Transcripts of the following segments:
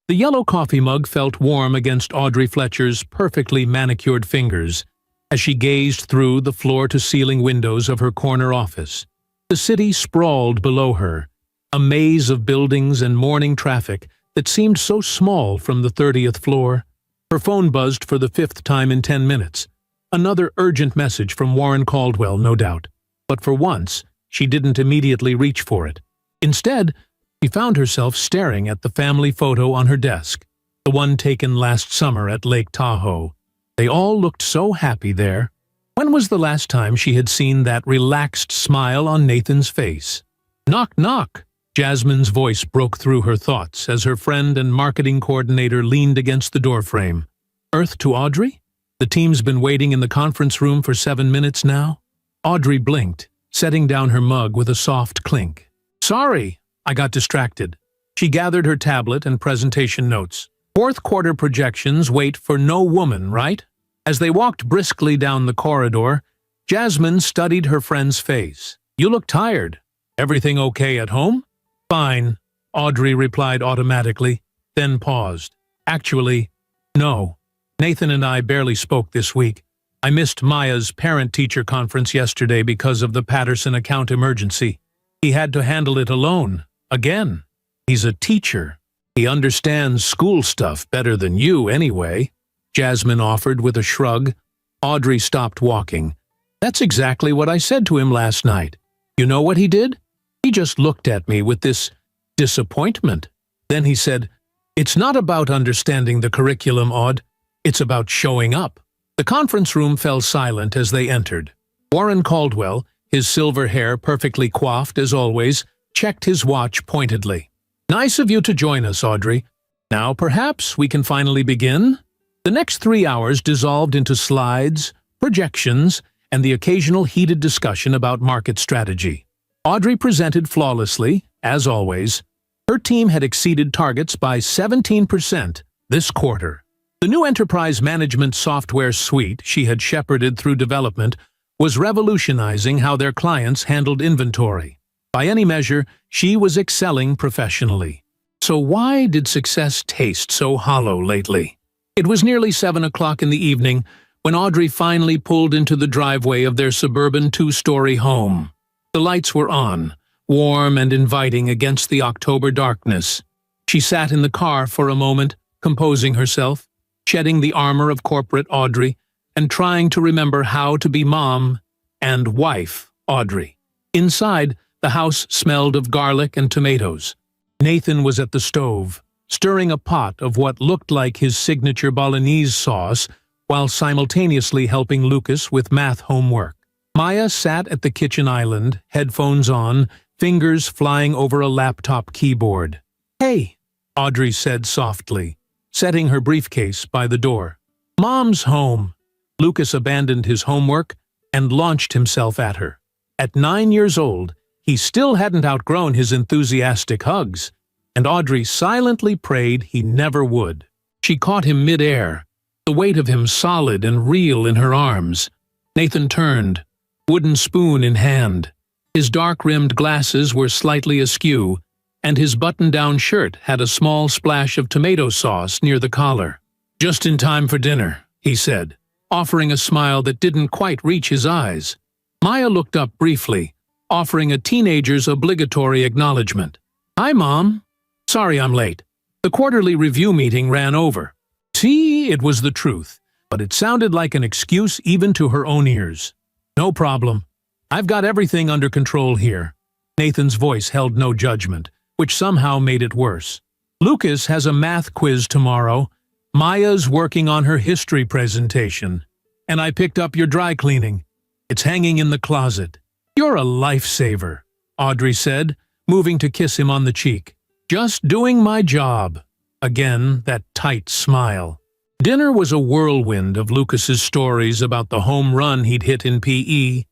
The yellow coffee mug felt warm against Audrey Fletcher's perfectly manicured fingers as she gazed through the floor-to-ceiling windows of her corner office. The city sprawled below her, a maze of buildings and morning traffic that seemed so small from the 30th floor. Her phone buzzed for the 5th time in 10 minutes. Another urgent message from Warren Caldwell, no doubt. But for once, she didn't immediately reach for it. Instead, she found herself staring at the family photo on her desk, the one taken last summer at Lake Tahoe. They all looked so happy there. When was the last time she had seen that relaxed smile on Nathan's face? Knock, knock! Jasmine's voice broke through her thoughts as her friend and marketing coordinator leaned against the doorframe. Earth to Audrey? The team's been waiting in the conference room for 7 minutes now. Audrey blinked, setting down her mug with a soft clink. Sorry, I got distracted. She gathered her tablet and presentation notes. Fourth quarter projections wait for no woman, right? As they walked briskly down the corridor, Jasmine studied her friend's face. You look tired. Everything okay at home? Fine, Audrey replied automatically, then paused. Actually, no. Nathan and I barely spoke this week. I missed Maya's parent-teacher conference yesterday because of the Patterson account emergency. He had to handle it alone. Again. He's a teacher. He understands school stuff better than you anyway, Jasmine offered with a shrug. Audrey stopped walking. That's exactly what I said to him last night. You know what he did? He just looked at me with this disappointment. Then he said, It's not about understanding the curriculum, Aud. It's about showing up. The conference room fell silent as they entered. Warren Caldwell, his silver hair perfectly coiffed as always, checked his watch pointedly. Nice of you to join us, Audrey. Now perhaps we can finally begin? The next 3 hours dissolved into slides, projections, and the occasional heated discussion about market strategy. Audrey presented flawlessly, as always. Her team had exceeded targets by 17% this quarter. The new enterprise management software suite she had shepherded through development was revolutionizing how their clients handled inventory. By any measure, she was excelling professionally. So why did success taste so hollow lately? It was nearly 7 o'clock in the evening when Audrey finally pulled into the driveway of their suburban 2-story home. The lights were on, warm and inviting against the October darkness. She sat in the car for a moment, composing herself, shedding the armor of corporate Audrey, and trying to remember how to be mom and wife Audrey. Inside, the house smelled of garlic and tomatoes. Nathan was at the stove, stirring a pot of what looked like his signature bolognese sauce while simultaneously helping Lucas with math homework. Maya sat at the kitchen island, headphones on, fingers flying over a laptop keyboard. Hey, Audrey said softly, setting her briefcase by the door. Mom's home. Lucas abandoned his homework and launched himself at her. At 9 years old, he still hadn't outgrown his enthusiastic hugs, and Audrey silently prayed he never would. She caught him mid-air, the weight of him solid and real in her arms. Nathan turned, wooden spoon in hand. His dark-rimmed glasses were slightly askew, and his button-down shirt had a small splash of tomato sauce near the collar. Just in time for dinner, he said, offering a smile that didn't quite reach his eyes. Maya looked up briefly, offering a teenager's obligatory acknowledgement. Hi, Mom. Sorry I'm late. The quarterly review meeting ran over. See, it was the truth, but it sounded like an excuse even to her own ears. No problem. I've got everything under control here. Nathan's voice held no judgment, which somehow made it worse. Lucas has a math quiz tomorrow. Maya's working on her history presentation. And I picked up your dry cleaning. It's hanging in the closet. You're a lifesaver, Audrey said, moving to kiss him on the cheek. Just doing my job. Again, that tight smile. Dinner was a whirlwind of Lucas's stories about the home run he'd hit in PE,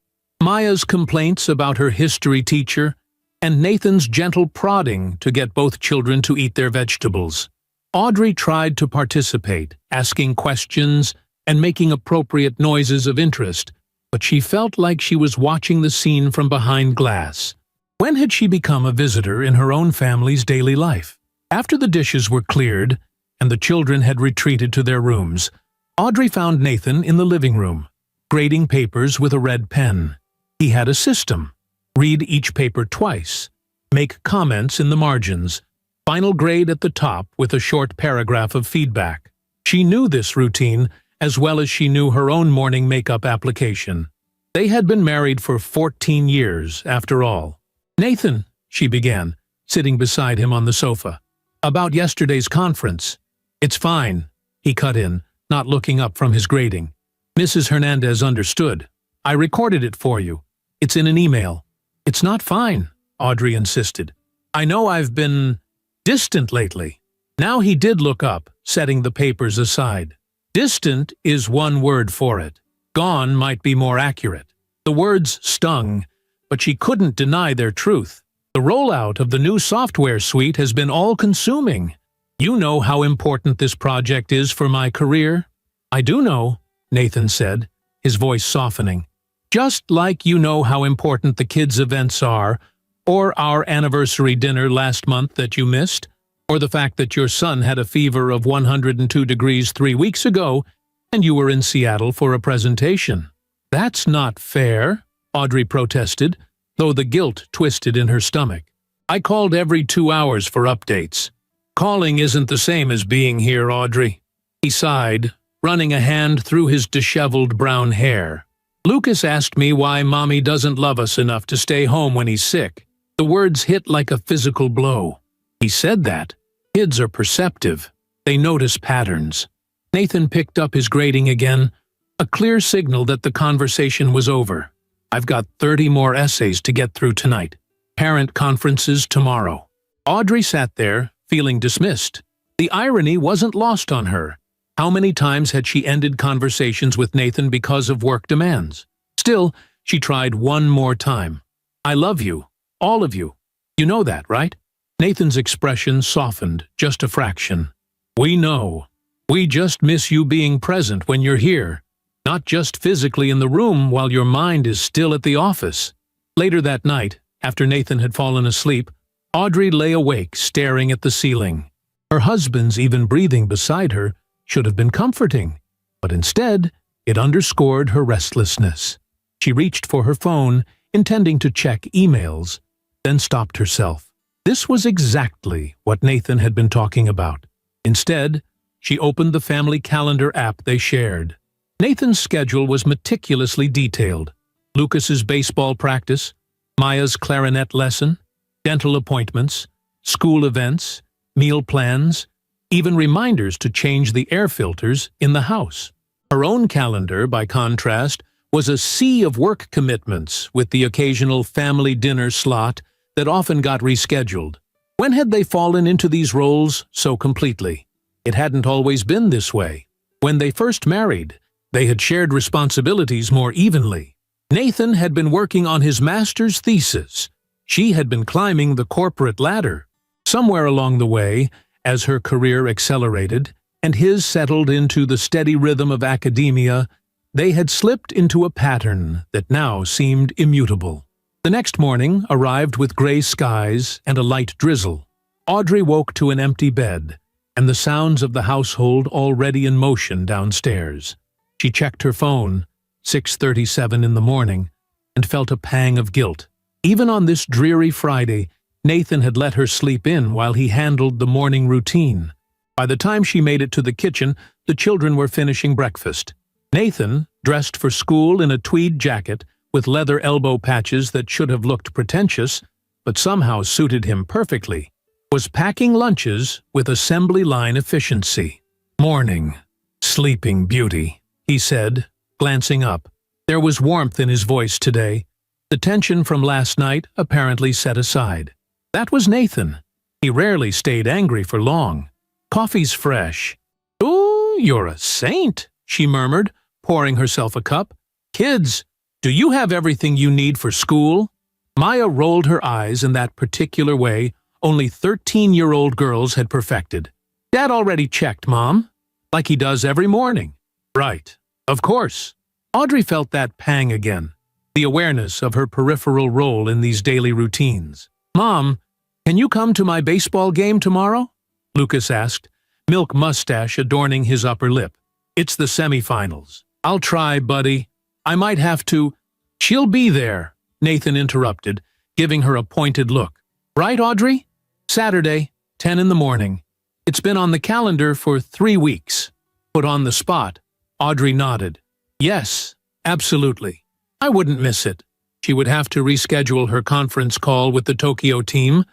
Maya's complaints about her history teacher, and Nathan's gentle prodding to get both children to eat their vegetables. Audrey tried to participate, asking questions and making appropriate noises of interest, but she felt like she was watching the scene from behind glass. When had she become a visitor in her own family's daily life? After the dishes were cleared and the children had retreated to their rooms, Audrey found Nathan in the living room, grading papers with a red pen. He had a system: read each paper twice, make comments in the margins, final grade at the top with a short paragraph of feedback. She knew this routine as well as she knew her own morning makeup application. They had been married for 14 years, after all. "Nathan," she began, sitting beside him on the sofa, "about yesterday's conference." "It's fine," he cut in, not looking up from his grading. "Mrs. Hernandez understood. I recorded it for you. It's in an email." "It's not fine," Audrey insisted. "I know I've been distant lately." Now he did look up, setting the papers aside. Distant is one word for it. Gone might be more accurate. The words stung, but she couldn't deny their truth. The rollout of the new software suite has been all-consuming. "You know how important this project is for my career?" "I do know," Nathan said, his voice softening. "Just like you know how important the kids' events are, or our anniversary dinner last month that you missed, or the fact that your son had a fever of 102 degrees 3 weeks ago and you were in Seattle for a presentation." "That's not fair," Audrey protested, though the guilt twisted in her stomach. "I called every 2 hours for updates." "Calling isn't the same as being here, Audrey." He sighed, running a hand through his disheveled brown hair. "Lucas asked me why Mommy doesn't love us enough to stay home when he's sick." The words hit like a physical blow. He said that. Kids are perceptive. They notice patterns. Nathan picked up his grading again, a clear signal that the conversation was over. "I've got 30 more essays to get through tonight. Parent conferences tomorrow." Audrey sat there, feeling dismissed. The irony wasn't lost on her. How many times had she ended conversations with Nathan because of work demands? Still, she tried one more time. "I love you, all of you. You know that, right?" Nathan's expression softened just a fraction. "We know. We just miss you being present when you're here, not just physically in the room while your mind is still at the office." Later that night, after Nathan had fallen asleep, Audrey lay awake staring at the ceiling. Her husband's even breathing beside her should have been comforting, but instead it underscored her restlessness. She reached for her phone, intending to check emails, then stopped herself. This was exactly what Nathan had been talking about. Instead, she opened the family calendar app they shared. Nathan's schedule was meticulously detailed. Lucas's baseball practice, Maya's clarinet lesson, dental appointments, school events, meal plans, even reminders to change the air filters in the house. Her own calendar, by contrast, was a sea of work commitments with the occasional family dinner slot that often got rescheduled. When had they fallen into these roles so completely? It hadn't always been this way. When they first married, they had shared responsibilities more evenly. Nathan had been working on his master's thesis. She had been climbing the corporate ladder. Somewhere along the way, as her career accelerated and his settled into the steady rhythm of academia, they had slipped into a pattern that now seemed immutable. The next morning arrived with gray skies and a light drizzle. Audrey woke to an empty bed and the sounds of the household already in motion downstairs. She checked her phone, 6:37 in the morning, and felt a pang of guilt. Even on this dreary Friday, Nathan had let her sleep in while he handled the morning routine. By the time she made it to the kitchen, the children were finishing breakfast. Nathan, dressed for school in a tweed jacket with leather elbow patches that should have looked pretentious, but somehow suited him perfectly, was packing lunches with assembly line efficiency. "Morning, sleeping beauty," he said, glancing up. There was warmth in his voice today, the tension from last night apparently set aside. That was Nathan. He rarely stayed angry for long. "Coffee's fresh." "Ooh, you're a saint," she murmured, pouring herself a cup. "Kids, do you have everything you need for school?" Maya rolled her eyes in that particular way only 13-year-old girls had perfected. "Dad already checked, Mom. Like he does every morning." "Right. Of course." Audrey felt that pang again, the awareness of her peripheral role in these daily routines. "Mom, can you come to my baseball game tomorrow?" Lucas asked, milk mustache adorning his upper lip. It's the semifinals. I'll try, buddy. I might have to. She'll be there, Nathan interrupted, giving her a pointed look. Right, Audrey? Saturday, 10 in the morning. It's been on the calendar for 3 weeks. Put on the spot. Audrey nodded. Yes, absolutely. I wouldn't miss it. She would have to reschedule her conference call with the Tokyo team,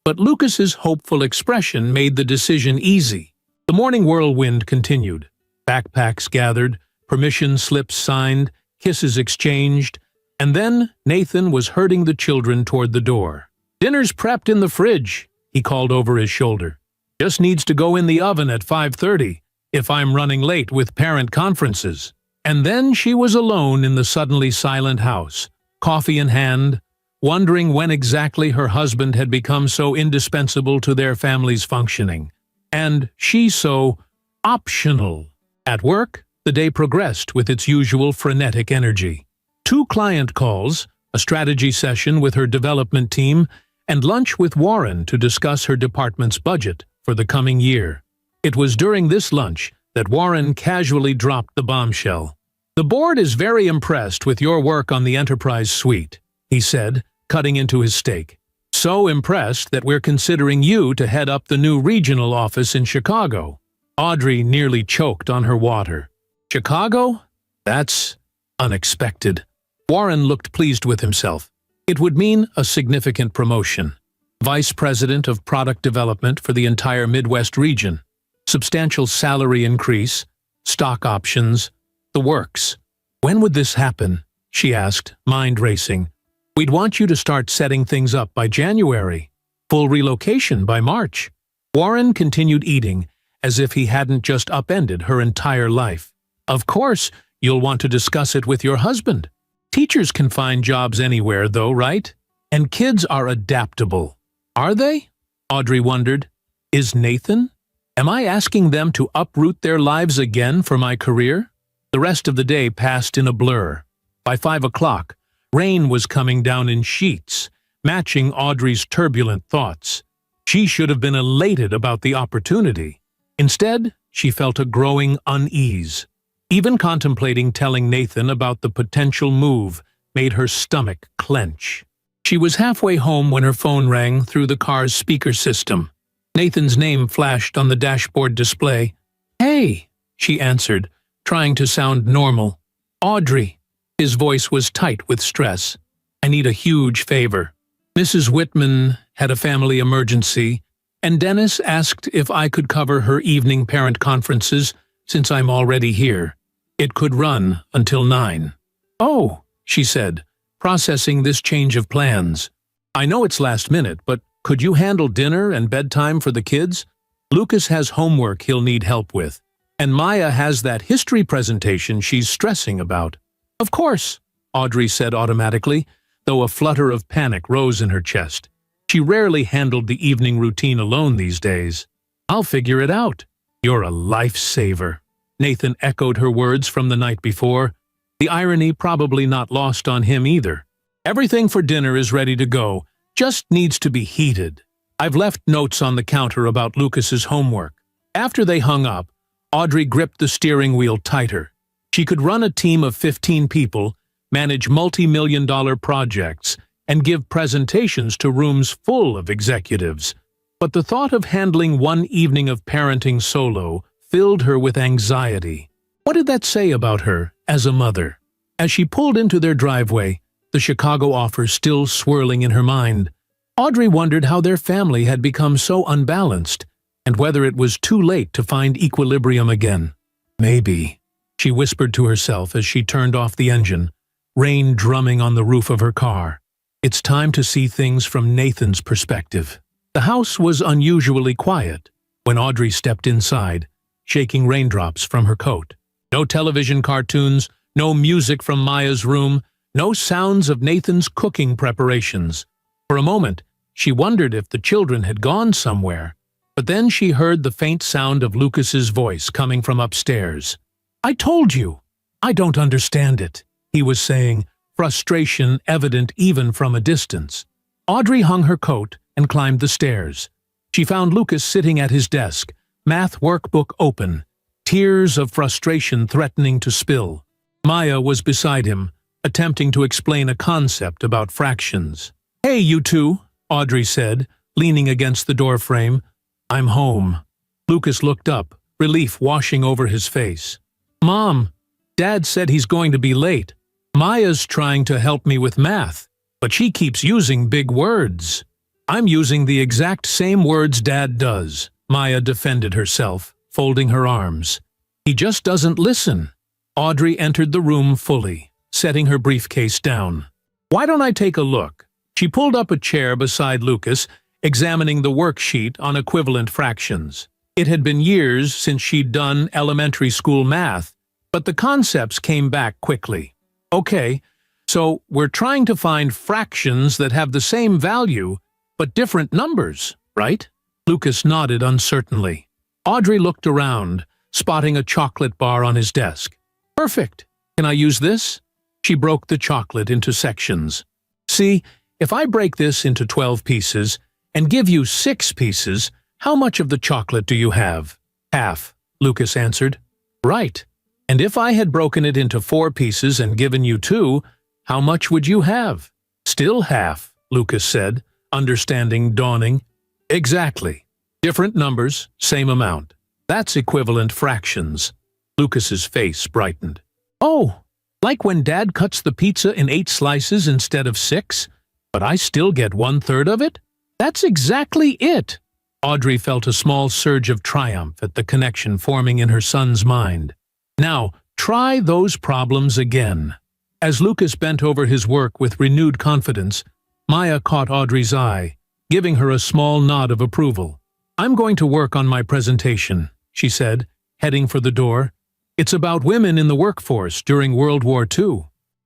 but Lucas's hopeful expression made the decision easy. The morning whirlwind continued. Backpacks gathered, permission slips signed, kisses exchanged, and then Nathan was herding the children toward the door. Dinner's prepped in the fridge, he called over his shoulder. Just needs to go in the oven at 5:30 if I'm running late with parent conferences. And then she was alone in the suddenly silent house, coffee in hand, wondering when exactly her husband had become so indispensable to their family's functioning, and she so optional. At work, the day progressed with its usual frenetic energy. 2 client calls, a strategy session with her development team, and lunch with Warren to discuss her department's budget for the coming year. It was during this lunch that Warren casually dropped the bombshell. The board is very impressed with your work on the Enterprise Suite, he said, cutting into his steak. So impressed that we're considering you to head up the new regional office in Chicago. Audrey nearly choked on her water. Chicago? That's unexpected. Warren looked pleased with himself. It would mean a significant promotion. Vice President of Product Development for the entire Midwest region. Substantial salary increase, stock options, the works. When would this happen? She asked, mind racing. We'd want you to start setting things up by January. Full relocation by March. Warren continued eating, as if he hadn't just upended her entire life. Of course, you'll want to discuss it with your husband. Teachers can find jobs anywhere, though, right? And kids are adaptable. Are they? Audrey wondered. Is Nathan? Am I asking them to uproot their lives again for my career? The rest of the day passed in a blur. By 5 o'clock, rain was coming down in sheets, matching Audrey's turbulent thoughts. She should have been elated about the opportunity. Instead, she felt a growing unease. Even contemplating telling Nathan about the potential move made her stomach clench. She was halfway home when her phone rang through the car's speaker system. Nathan's name flashed on the dashboard display. Hey, she answered, trying to sound normal. Audrey. His voice was tight with stress. I need a huge favor. Mrs. Whitman had a family emergency, and Dennis asked if I could cover her evening parent conferences since I'm already here. It could run until 9. Oh, she said, processing this change of plans. I know it's last minute, but could you handle dinner and bedtime for the kids? Lucas has homework he'll need help with, and Maya has that history presentation she's stressing about. Of course, Audrey said automatically, though a flutter of panic rose in her chest. She rarely handled the evening routine alone these days. I'll figure it out. You're a lifesaver. Nathan echoed her words from the night before, the irony probably not lost on him either. Everything for dinner is ready to go, just needs to be heated. I've left notes on the counter about Lucas's homework. After they hung up, Audrey gripped the steering wheel tighter. She could run a team of 15 people, manage multi-million-dollar projects, and give presentations to rooms full of executives. But the thought of handling one evening of parenting solo filled her with anxiety. What did that say about her as a mother? As she pulled into their driveway, the Chicago offer still swirling in her mind, Audrey wondered how their family had become so unbalanced, and whether it was too late to find equilibrium again. Maybe, she whispered to herself as she turned off the engine, rain drumming on the roof of her car. It's time to see things from Nathan's perspective. The house was unusually quiet when Audrey stepped inside, shaking raindrops from her coat. No television cartoons, no music from Maya's room, no sounds of Nathan's cooking preparations. For a moment, she wondered if the children had gone somewhere, but then she heard the faint sound of Lucas's voice coming from upstairs. I told you! I don't understand it, he was saying, frustration evident even from a distance. Audrey hung her coat and climbed the stairs. She found Lucas sitting at his desk, math workbook open, tears of frustration threatening to spill. Maya was beside him, attempting to explain a concept about fractions. "Hey, you two," Audrey said, leaning against the doorframe. "I'm home." Lucas looked up, relief washing over his face. "Mom, Dad said he's going to be late. Maya's trying to help me with math, but she keeps using big words." "I'm using the exact same words Dad does," Maya defended herself, folding her arms. "He just doesn't listen." Audrey entered the room fully, setting her briefcase down. "Why don't I take a look?" She pulled up a chair beside Lucas, examining the worksheet on equivalent fractions. It had been years since she'd done elementary school math, but the concepts came back quickly. "Okay, so we're trying to find fractions that have the same value, but different numbers, right?" Lucas nodded uncertainly. Audrey looked around, spotting a chocolate bar on his desk. "Perfect. Can I use this?" She broke the chocolate into sections. "See, if I break this into 12 pieces and give you 6 pieces, how much of the chocolate do you have?" "Half," Lucas answered. "Right. And if I had broken it into 4 pieces and given you 2, how much would you have?" "Still half," Lucas said, understanding dawning. "Exactly. Different numbers, same amount. That's equivalent fractions." Lucas's face brightened. "Oh, like when Dad cuts the pizza in 8 slices instead of 6, but I still get 1/3 of it? That's exactly it." Audrey felt a small surge of triumph at the connection forming in her son's mind. "Now, try those problems again." As Lucas bent over his work with renewed confidence, Maya caught Audrey's eye, giving her a small nod of approval. "I'm going to work on my presentation," she said, heading for the door. "It's about women in the workforce during World War II.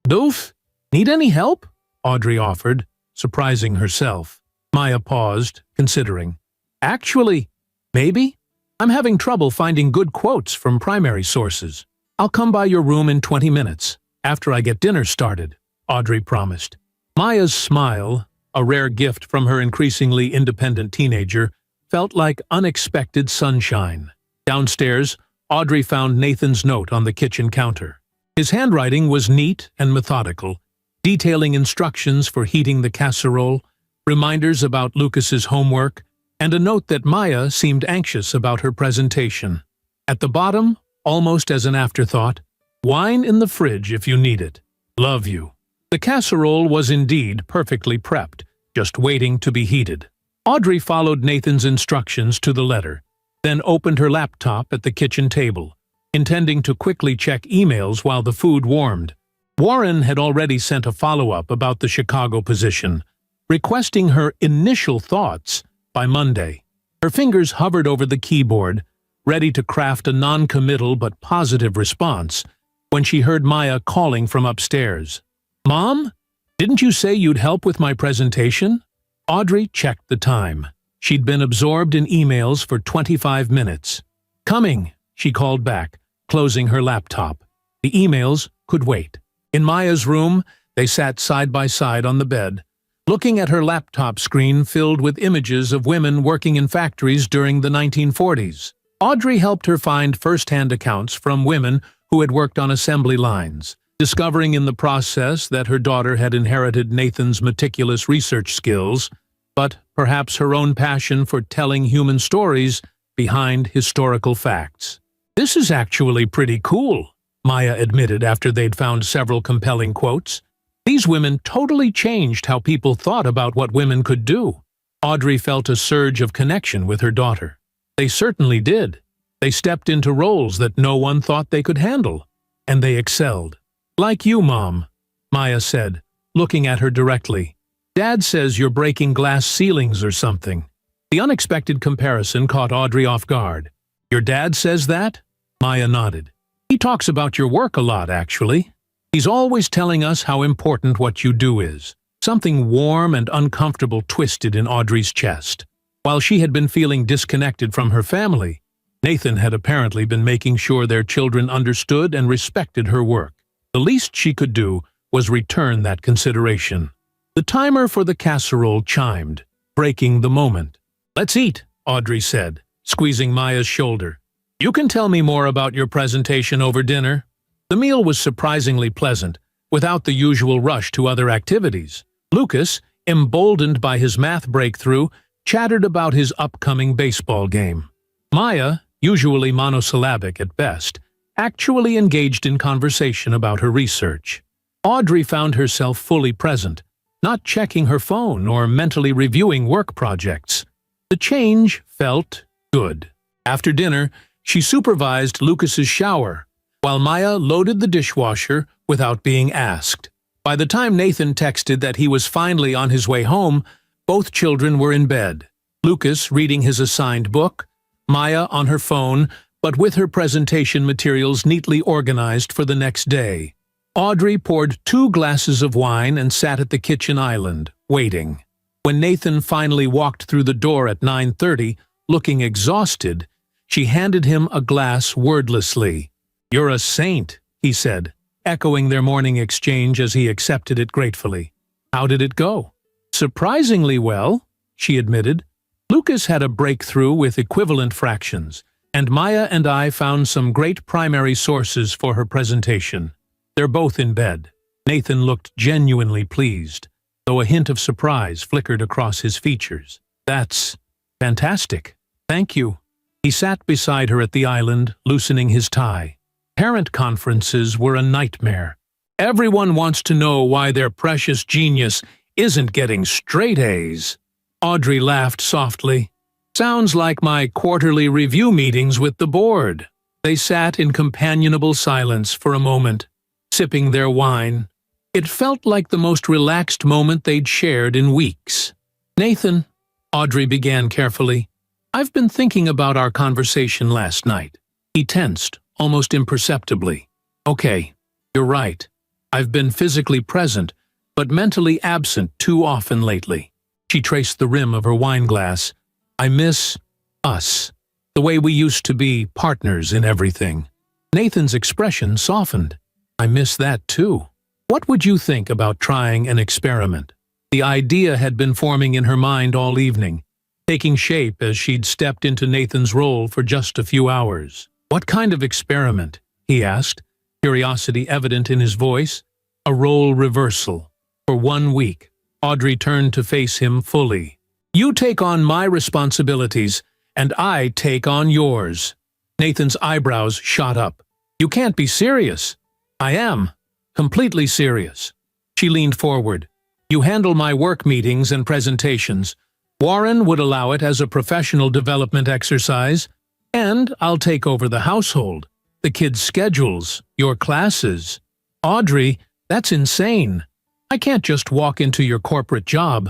"Doof, need any help?" Audrey offered, surprising herself. Maya paused, considering. "Actually, maybe. I'm having trouble finding good quotes from primary sources. I'll come by your room in 20 minutes, after I get dinner started," Audrey promised. Maya's smile, a rare gift from her increasingly independent teenager, felt like unexpected sunshine. Downstairs, Audrey found Nathan's note on the kitchen counter. His handwriting was neat and methodical, detailing instructions for heating the casserole, reminders about Lucas's homework, and a note that Maya seemed anxious about her presentation. At the bottom, almost as an afterthought, "Wine in the fridge if you need it. Love you." The casserole was indeed perfectly prepped, just waiting to be heated. Audrey followed Nathan's instructions to the letter, then opened her laptop at the kitchen table, intending to quickly check emails while the food warmed. Warren had already sent a follow-up about the Chicago position, requesting her initial thoughts by Monday. Her fingers hovered over the keyboard, ready to craft a non-committal but positive response, when she heard Maya calling from upstairs. "Mom, didn't you say you'd help with my presentation?" Audrey checked the time. She'd been absorbed in emails for 25 minutes. "Coming," she called back, closing her laptop. The emails could wait. In Maya's room, they sat side by side on the bed, looking at her laptop screen filled with images of women working in factories during the 1940s. Audrey helped her find first-hand accounts from women who had worked on assembly lines, discovering in the process that her daughter had inherited Nathan's meticulous research skills, but perhaps her own passion for telling human stories behind historical facts. "This is actually pretty cool," Maya admitted after they'd found several compelling quotes. "These women totally changed how people thought about what women could do." Audrey felt a surge of connection with her daughter. They certainly did. They stepped into roles that no one thought they could handle, and they excelled. "Like you, Mom," Maya said, looking at her directly. "Dad says you're breaking glass ceilings or something." The unexpected comparison caught Audrey off guard. "Your dad says that?" Maya nodded. "He talks about your work a lot, actually. He's always telling us how important what you do is." Something warm and uncomfortable twisted in Audrey's chest. While she had been feeling disconnected from her family, Nathan had apparently been making sure their children understood and respected her work. The least she could do was return that consideration. The timer for the casserole chimed, breaking the moment. "Let's eat," Audrey said, squeezing Maya's shoulder. "You can tell me more about your presentation over dinner." The meal was surprisingly pleasant, without the usual rush to other activities. Lucas, emboldened by his math breakthrough, chattered about his upcoming baseball game. Maya, usually monosyllabic at best, actually engaged in conversation about her research. Audrey found herself fully present, not checking her phone or mentally reviewing work projects. The change felt good. After dinner, she supervised Lucas's shower, while Maya loaded the dishwasher without being asked. By the time Nathan texted that he was finally on his way home, both children were in bed. Lucas reading his assigned book, Maya on her phone, but with her presentation materials neatly organized for the next day. Audrey poured 2 glasses of wine and sat at the kitchen island, waiting. When Nathan finally walked through the door at 9:30, looking exhausted, she handed him a glass wordlessly. "You're a saint," he said, echoing their morning exchange as he accepted it gratefully. "How did it go?" "Surprisingly well," she admitted. "Lucas had a breakthrough with equivalent fractions, and Maya and I found some great primary sources for her presentation. They're both in bed." Nathan looked genuinely pleased, though a hint of surprise flickered across his features. "That's fantastic. Thank you." He sat beside her at the island, loosening his tie. Parent conferences were a nightmare. Everyone wants to know why their precious genius isn't getting straight A's. Audrey laughed softly. "Sounds like my quarterly review meetings with the board." They sat in companionable silence for a moment, sipping their wine. It felt like the most relaxed moment they'd shared in weeks. "Nathan," Audrey began carefully, "I've been thinking about our conversation last night." He tensed, almost imperceptibly. "Okay, you're right. I've been physically present, but mentally absent too often lately." She traced the rim of her wineglass. "I miss us, the way we used to be partners in everything." Nathan's expression softened. "I miss that too. What would you think about trying an experiment?" The idea had been forming in her mind all evening, taking shape as she'd stepped into Nathan's role for just a few hours. "What kind of experiment?" he asked, curiosity evident in his voice. "A role reversal. For 1 week." Audrey turned to face him fully. "You take on my responsibilities, and I take on yours." Nathan's eyebrows shot up. "You can't be serious." "I am. Completely serious." She leaned forward. "You handle my work meetings and presentations. Warren would allow it as a professional development exercise, and I'll take over the household, the kids' schedules, your classes." "Audrey, that's insane. I can't just walk into your corporate job.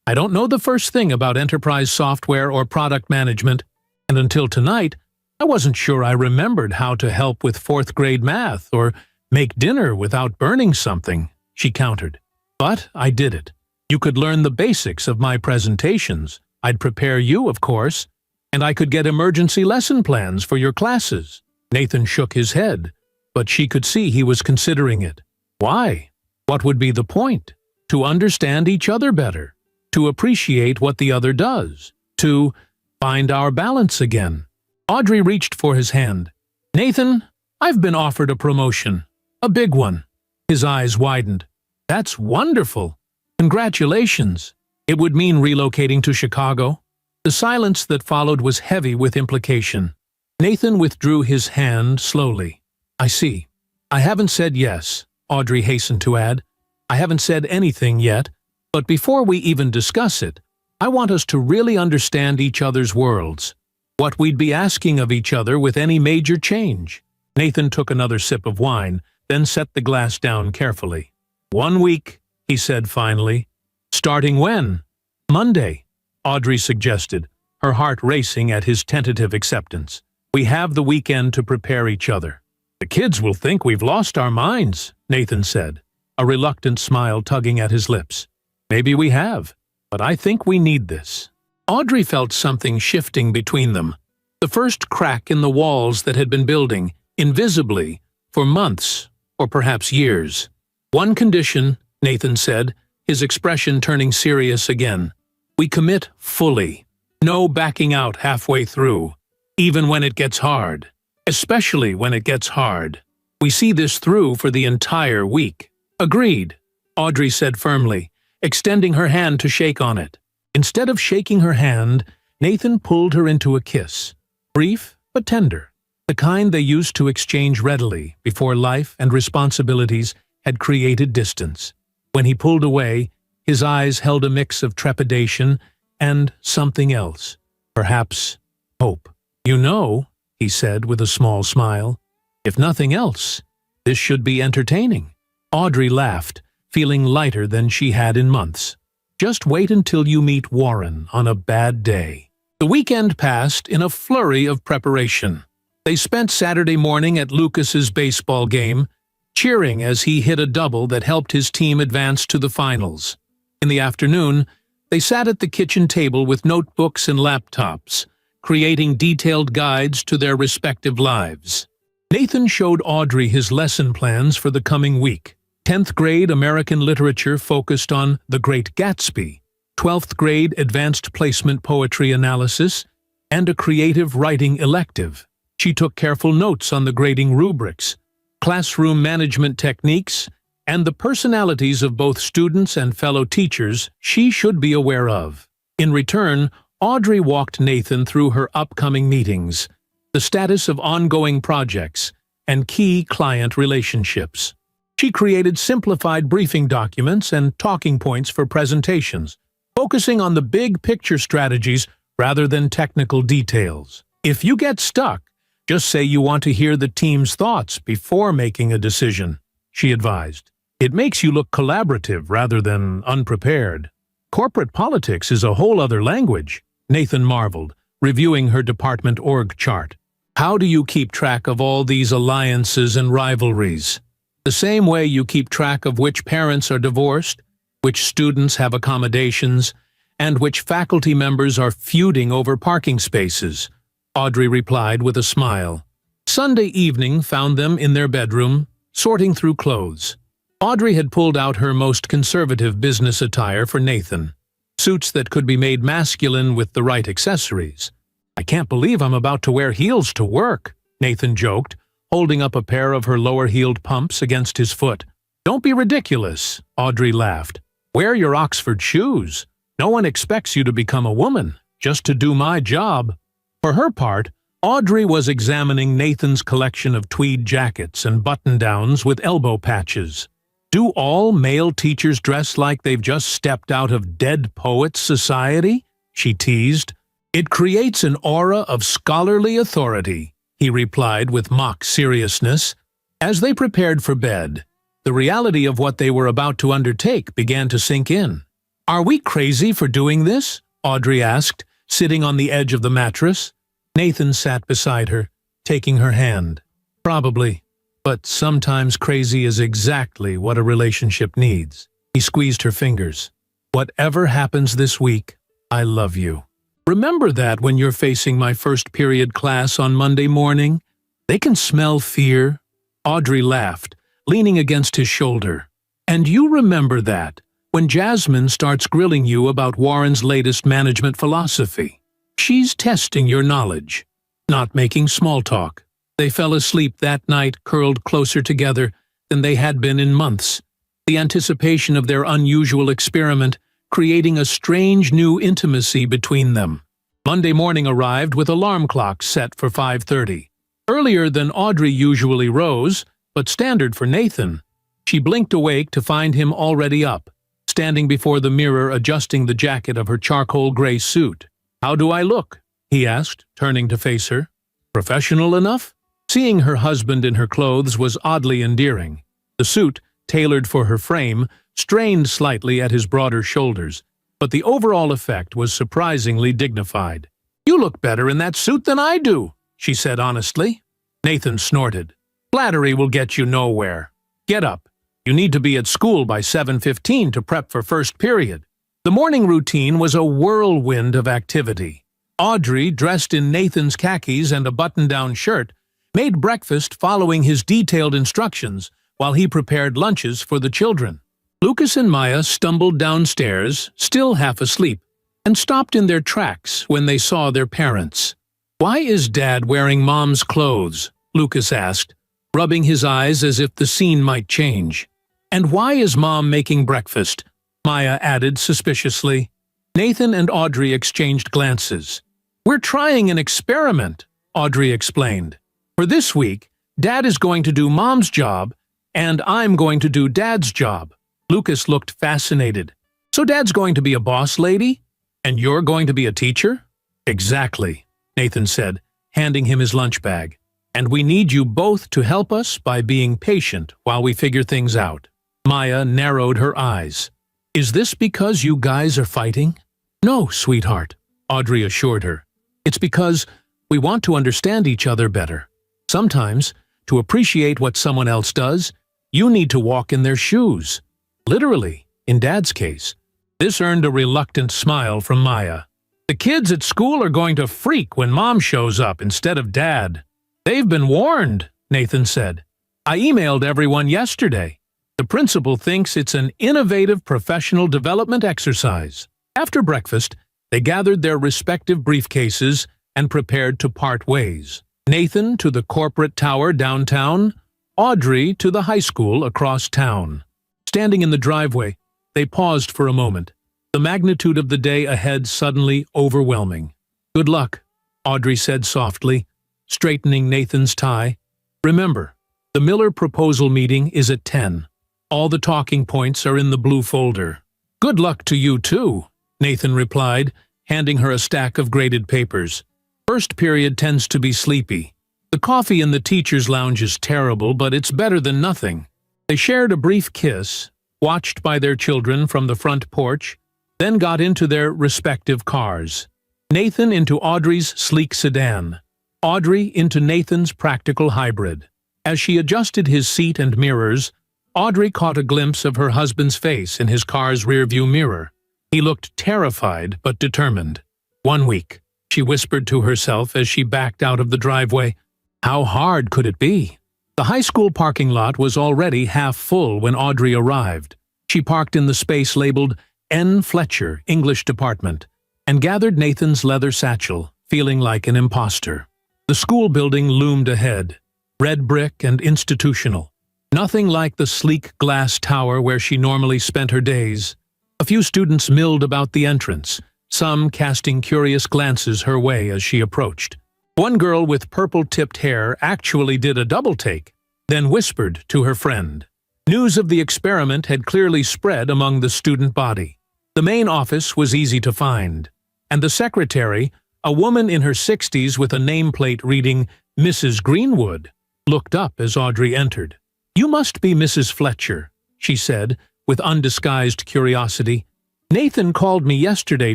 I don't know the first thing about enterprise software or product management, and until tonight, I wasn't sure I remembered how to help with 4th-grade math or make dinner without burning something," she countered. "But I did it. You could learn the basics of my presentations. I'd prepare you, of course, and I could get emergency lesson plans for your classes." Nathan shook his head, but she could see he was considering it. "Why? What would be the point? To understand each other better, to appreciate what the other does, to find our balance again." Audrey reached for his hand. "Nathan, I've been offered a promotion. A big one." His eyes widened. "That's wonderful. Congratulations." "It would mean relocating to Chicago." The silence that followed was heavy with implication. Nathan withdrew his hand slowly. "I see. I haven't said yes," Audrey hastened to add. "I haven't said anything yet, but before we even discuss it, I want us to really understand each other's worlds, what we'd be asking of each other with any major change." Nathan took another sip of wine, then set the glass down carefully. 1 week, he said finally. "Starting when?" "Monday," Audrey suggested, her heart racing at his tentative acceptance. "We have the weekend to prepare each other." "The kids will think we've lost our minds," Nathan said, a reluctant smile tugging at his lips. "Maybe we have, but I think we need this." Audrey felt something shifting between them, the first crack in the walls that had been building, invisibly, for months, or perhaps years. "One condition," Nathan said, his expression turning serious again. "We commit fully." No backing out halfway through, even when it gets hard. Especially when it gets hard. We see this through for the entire week. Agreed, Audrey said firmly, extending her hand to shake on it. Instead of shaking her hand, Nathan pulled her into a kiss. Brief, but tender. The kind they used to exchange readily before life and responsibilities had created distance. When he pulled away, his eyes held a mix of trepidation and something else. Perhaps hope. You know, he said with a small smile, if nothing else, this should be entertaining. Audrey laughed, feeling lighter than she had in months. Just wait until you meet Warren on a bad day. The weekend passed in a flurry of preparation. They spent Saturday morning at Lucas's baseball game, cheering as he hit a double that helped his team advance to the finals. In the afternoon, they sat at the kitchen table with notebooks and laptops, creating detailed guides to their respective lives. Nathan showed Audrey his lesson plans for the coming week. 10th grade American literature focused on The Great Gatsby, 12th grade advanced placement poetry analysis, and a creative writing elective. She took careful notes on the grading rubrics, classroom management techniques, and the personalities of both students and fellow teachers she should be aware of. In return, Audrey walked Nathan through her upcoming meetings, the status of ongoing projects, and key client relationships. She created simplified briefing documents and talking points for presentations, focusing on the big picture strategies rather than technical details. If you get stuck, just say you want to hear the team's thoughts before making a decision, she advised. It makes you look collaborative rather than unprepared. Corporate politics is a whole other language, Nathan marveled, reviewing her department org chart. How do you keep track of all these alliances and rivalries? The same way you keep track of which parents are divorced, which students have accommodations, and which faculty members are feuding over parking spaces, Audrey replied with a smile. Sunday evening found them in their bedroom, sorting through clothes. Audrey had pulled out her most conservative business attire for Nathan, suits that could be made masculine with the right accessories. I can't believe I'm about to wear heels to work, Nathan joked, holding up a pair of her lower-heeled pumps against his foot. Don't be ridiculous, Audrey laughed. Wear your Oxford shoes. No one expects you to become a woman, just to do my job. For her part, Audrey was examining Nathan's collection of tweed jackets and button-downs with elbow patches. Do all male teachers dress like they've just stepped out of Dead Poets Society? She teased. It creates an aura of scholarly authority, he replied with mock seriousness. As they prepared for bed, the reality of what they were about to undertake began to sink in. Are we crazy for doing this? Audrey asked, sitting on the edge of the mattress. Nathan sat beside her, taking her hand. Probably. But sometimes crazy is exactly what a relationship needs. He squeezed her fingers. Whatever happens this week, I love you. Remember that when you're facing my first period class on Monday morning? They can smell fear. Audrey laughed, leaning against his shoulder. And you remember that when Jasmine starts grilling you about Warren's latest management philosophy. She's testing your knowledge, not making small talk. They fell asleep that night, curled closer together than they had been in months, the anticipation of their unusual experiment creating a strange new intimacy between them. Monday morning arrived with alarm clocks set for 5:30. Earlier than Audrey usually rose, but standard for Nathan. She blinked awake to find him already up, standing before the mirror adjusting the jacket of her charcoal gray suit. How do I look? He asked, turning to face her. Professional enough? Seeing her husband in her clothes was oddly endearing. The suit, tailored for her frame, strained slightly at his broader shoulders, but the overall effect was surprisingly dignified. You look better in that suit than I do, she said honestly. Nathan snorted. Flattery will get you nowhere. Get up. You need to be at school by 7:15 to prep for first period. The morning routine was a whirlwind of activity. Audrey, dressed in Nathan's khakis and a button-down shirt, made breakfast following his detailed instructions while he prepared lunches for the children. Lucas and Maya stumbled downstairs, still half asleep, and stopped in their tracks when they saw their parents. "Why is Dad wearing Mom's clothes?" Lucas asked, rubbing his eyes as if the scene might change. "And why is Mom making breakfast?" Maya added suspiciously. Nathan and Audrey exchanged glances. "We're trying an experiment," Audrey explained. "For this week, Dad is going to do Mom's job, and I'm going to do Dad's job." Lucas looked fascinated. "So Dad's going to be a boss lady? And you're going to be a teacher?" "Exactly," Nathan said, handing him his lunch bag. "And we need you both to help us by being patient while we figure things out." Maya narrowed her eyes. "Is this because you guys are fighting?" "No, sweetheart," Audrey assured her. "It's because we want to understand each other better. Sometimes, to appreciate what someone else does, you need to walk in their shoes. Literally, in Dad's case." This earned a reluctant smile from Maya. "The kids at school are going to freak when Mom shows up instead of Dad." "They've been warned," Nathan said. "I emailed everyone yesterday. The principal thinks it's an innovative professional development exercise." After breakfast, they gathered their respective briefcases and prepared to part ways. Nathan to the corporate tower downtown, Audrey to the high school across town. Standing in the driveway, they paused for a moment, the magnitude of the day ahead suddenly overwhelming. "Good luck," Audrey said softly, straightening Nathan's tie. "Remember, the Miller proposal meeting is at 10. All the talking points are in the blue folder." "Good luck to you too," Nathan replied, handing her a stack of graded papers. "First period tends to be sleepy. The coffee in the teacher's lounge is terrible, but it's better than nothing." They shared a brief kiss, watched by their children from the front porch, then got into their respective cars. Nathan into Audrey's sleek sedan, Audrey into Nathan's practical hybrid. As she adjusted his seat and mirrors, Audrey caught a glimpse of her husband's face in his car's rearview mirror. He looked terrified but determined. "1 week," she whispered to herself as she backed out of the driveway. How hard could it be? The high school parking lot was already half full when Audrey arrived. She parked in the space labeled N. Fletcher, English Department, and gathered Nathan's leather satchel, feeling like an imposter. The school building loomed ahead, red brick and institutional. Nothing like the sleek glass tower where she normally spent her days. A few students milled about the entrance, some casting curious glances her way as she approached. One girl with purple-tipped hair actually did a double-take, then whispered to her friend. News of the experiment had clearly spread among the student body. The main office was easy to find, and the secretary, a woman in her 60s with a nameplate reading Mrs. Greenwood, looked up as Audrey entered. "You must be Mrs. Fletcher," she said, with undisguised curiosity. "Nathan called me yesterday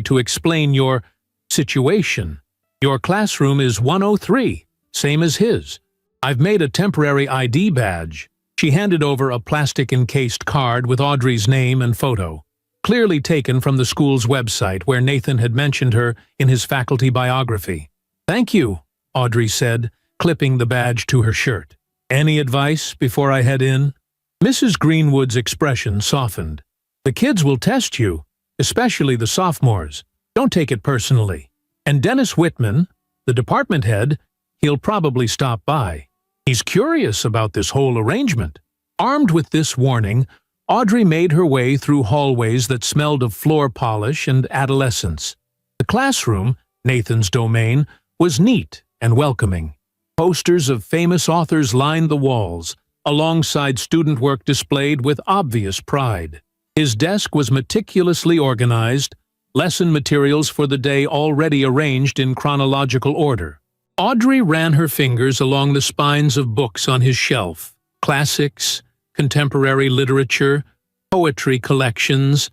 to explain your situation. Your classroom is 103, same as his. I've made a temporary ID badge." She handed over a plastic-encased card with Audrey's name and photo, clearly taken from the school's website where Nathan had mentioned her in his faculty biography. "Thank you," Audrey said, clipping the badge to her shirt. "Any advice before I head in?" Mrs. Greenwood's expression softened. "The kids will test you, especially the sophomores. Don't take it personally. And Dennis Whitman, the department head, he'll probably stop by. He's curious about this whole arrangement." Armed with this warning, Audrey made her way through hallways that smelled of floor polish and adolescence. The classroom, Nathan's domain, was neat and welcoming. Posters of famous authors lined the walls, alongside student work displayed with obvious pride. His desk was meticulously organized, lesson materials for the day already arranged in chronological order. Audrey ran her fingers along the spines of books on his shelf. Classics, contemporary literature, poetry collections,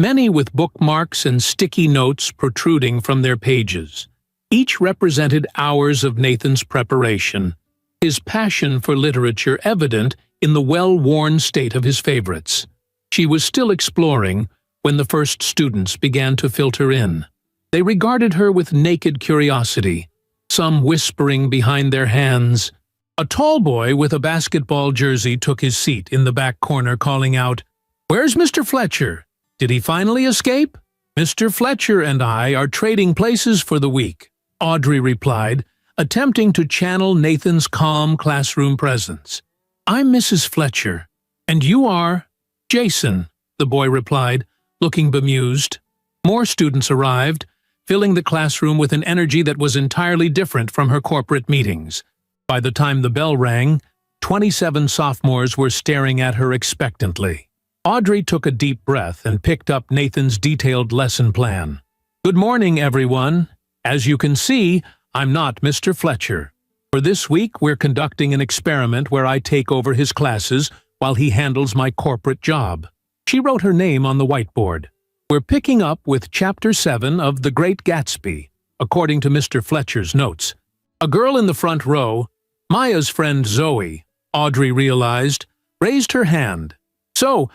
many with bookmarks and sticky notes protruding from their pages. Each represented hours of Nathan's preparation, his passion for literature evident in the well-worn state of his favorites. She was still exploring when the first students began to filter in. They regarded her with naked curiosity, some whispering behind their hands. A tall boy with a basketball jersey took his seat in the back corner, calling out, "Where's Mr. Fletcher? Did he finally escape?" "Mr. Fletcher and I are trading places for the week," Audrey replied, attempting to channel Nathan's calm classroom presence. "I'm Mrs. Fletcher, and you are—" "Jason," the boy replied, looking bemused. More students arrived, filling the classroom with an energy that was entirely different from her corporate meetings. By the time the bell rang, 27 sophomores were staring at her expectantly. Audrey took a deep breath and picked up Nathan's detailed lesson plan. "Good morning, everyone. As you can see, I'm not Mr. Fletcher. For this week, we're conducting an experiment where I take over his classes while he handles my corporate job." She wrote her name on the whiteboard. "We're picking up with Chapter 7 of The Great Gatsby, according to Mr. Fletcher's notes." A girl in the front row, Maya's friend Zoe, Audrey realized, raised her hand. "So,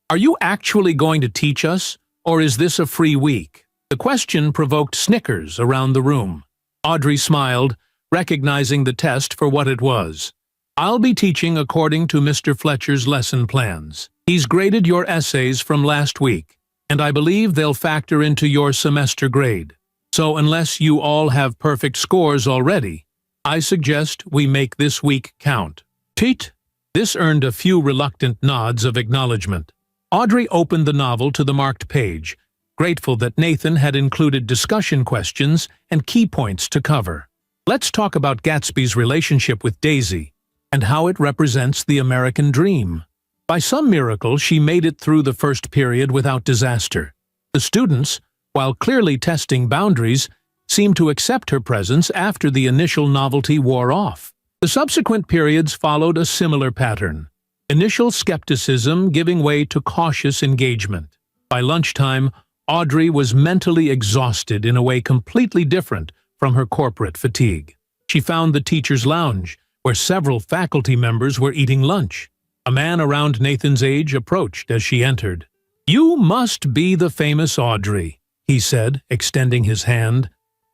are you actually going to teach us, or is this a free week?" The question provoked snickers around the room. Audrey smiled, recognizing the test for what it was. "I'll be teaching according to Mr. Fletcher's lesson plans. He's graded your essays from last week, and I believe they'll factor into your semester grade. So unless you all have perfect scores already, I suggest we make this week count." "Teet." This earned a few reluctant nods of acknowledgement. Audrey opened the novel to the marked page, grateful that Nathan had included discussion questions and key points to cover. Let's talk about Gatsby's relationship with Daisy and how it represents the American dream. By some miracle, she made it through the first period without disaster. The students, while clearly testing boundaries, seemed to accept her presence after the initial novelty wore off. The subsequent periods followed a similar pattern, initial skepticism giving way to cautious engagement. By lunchtime, Audrey was mentally exhausted in a way completely different from her corporate fatigue. She found the teacher's lounge, where several faculty members were eating lunch. A man around Nathan's age approached as she entered. "You must be the famous Audrey," he said, extending his hand.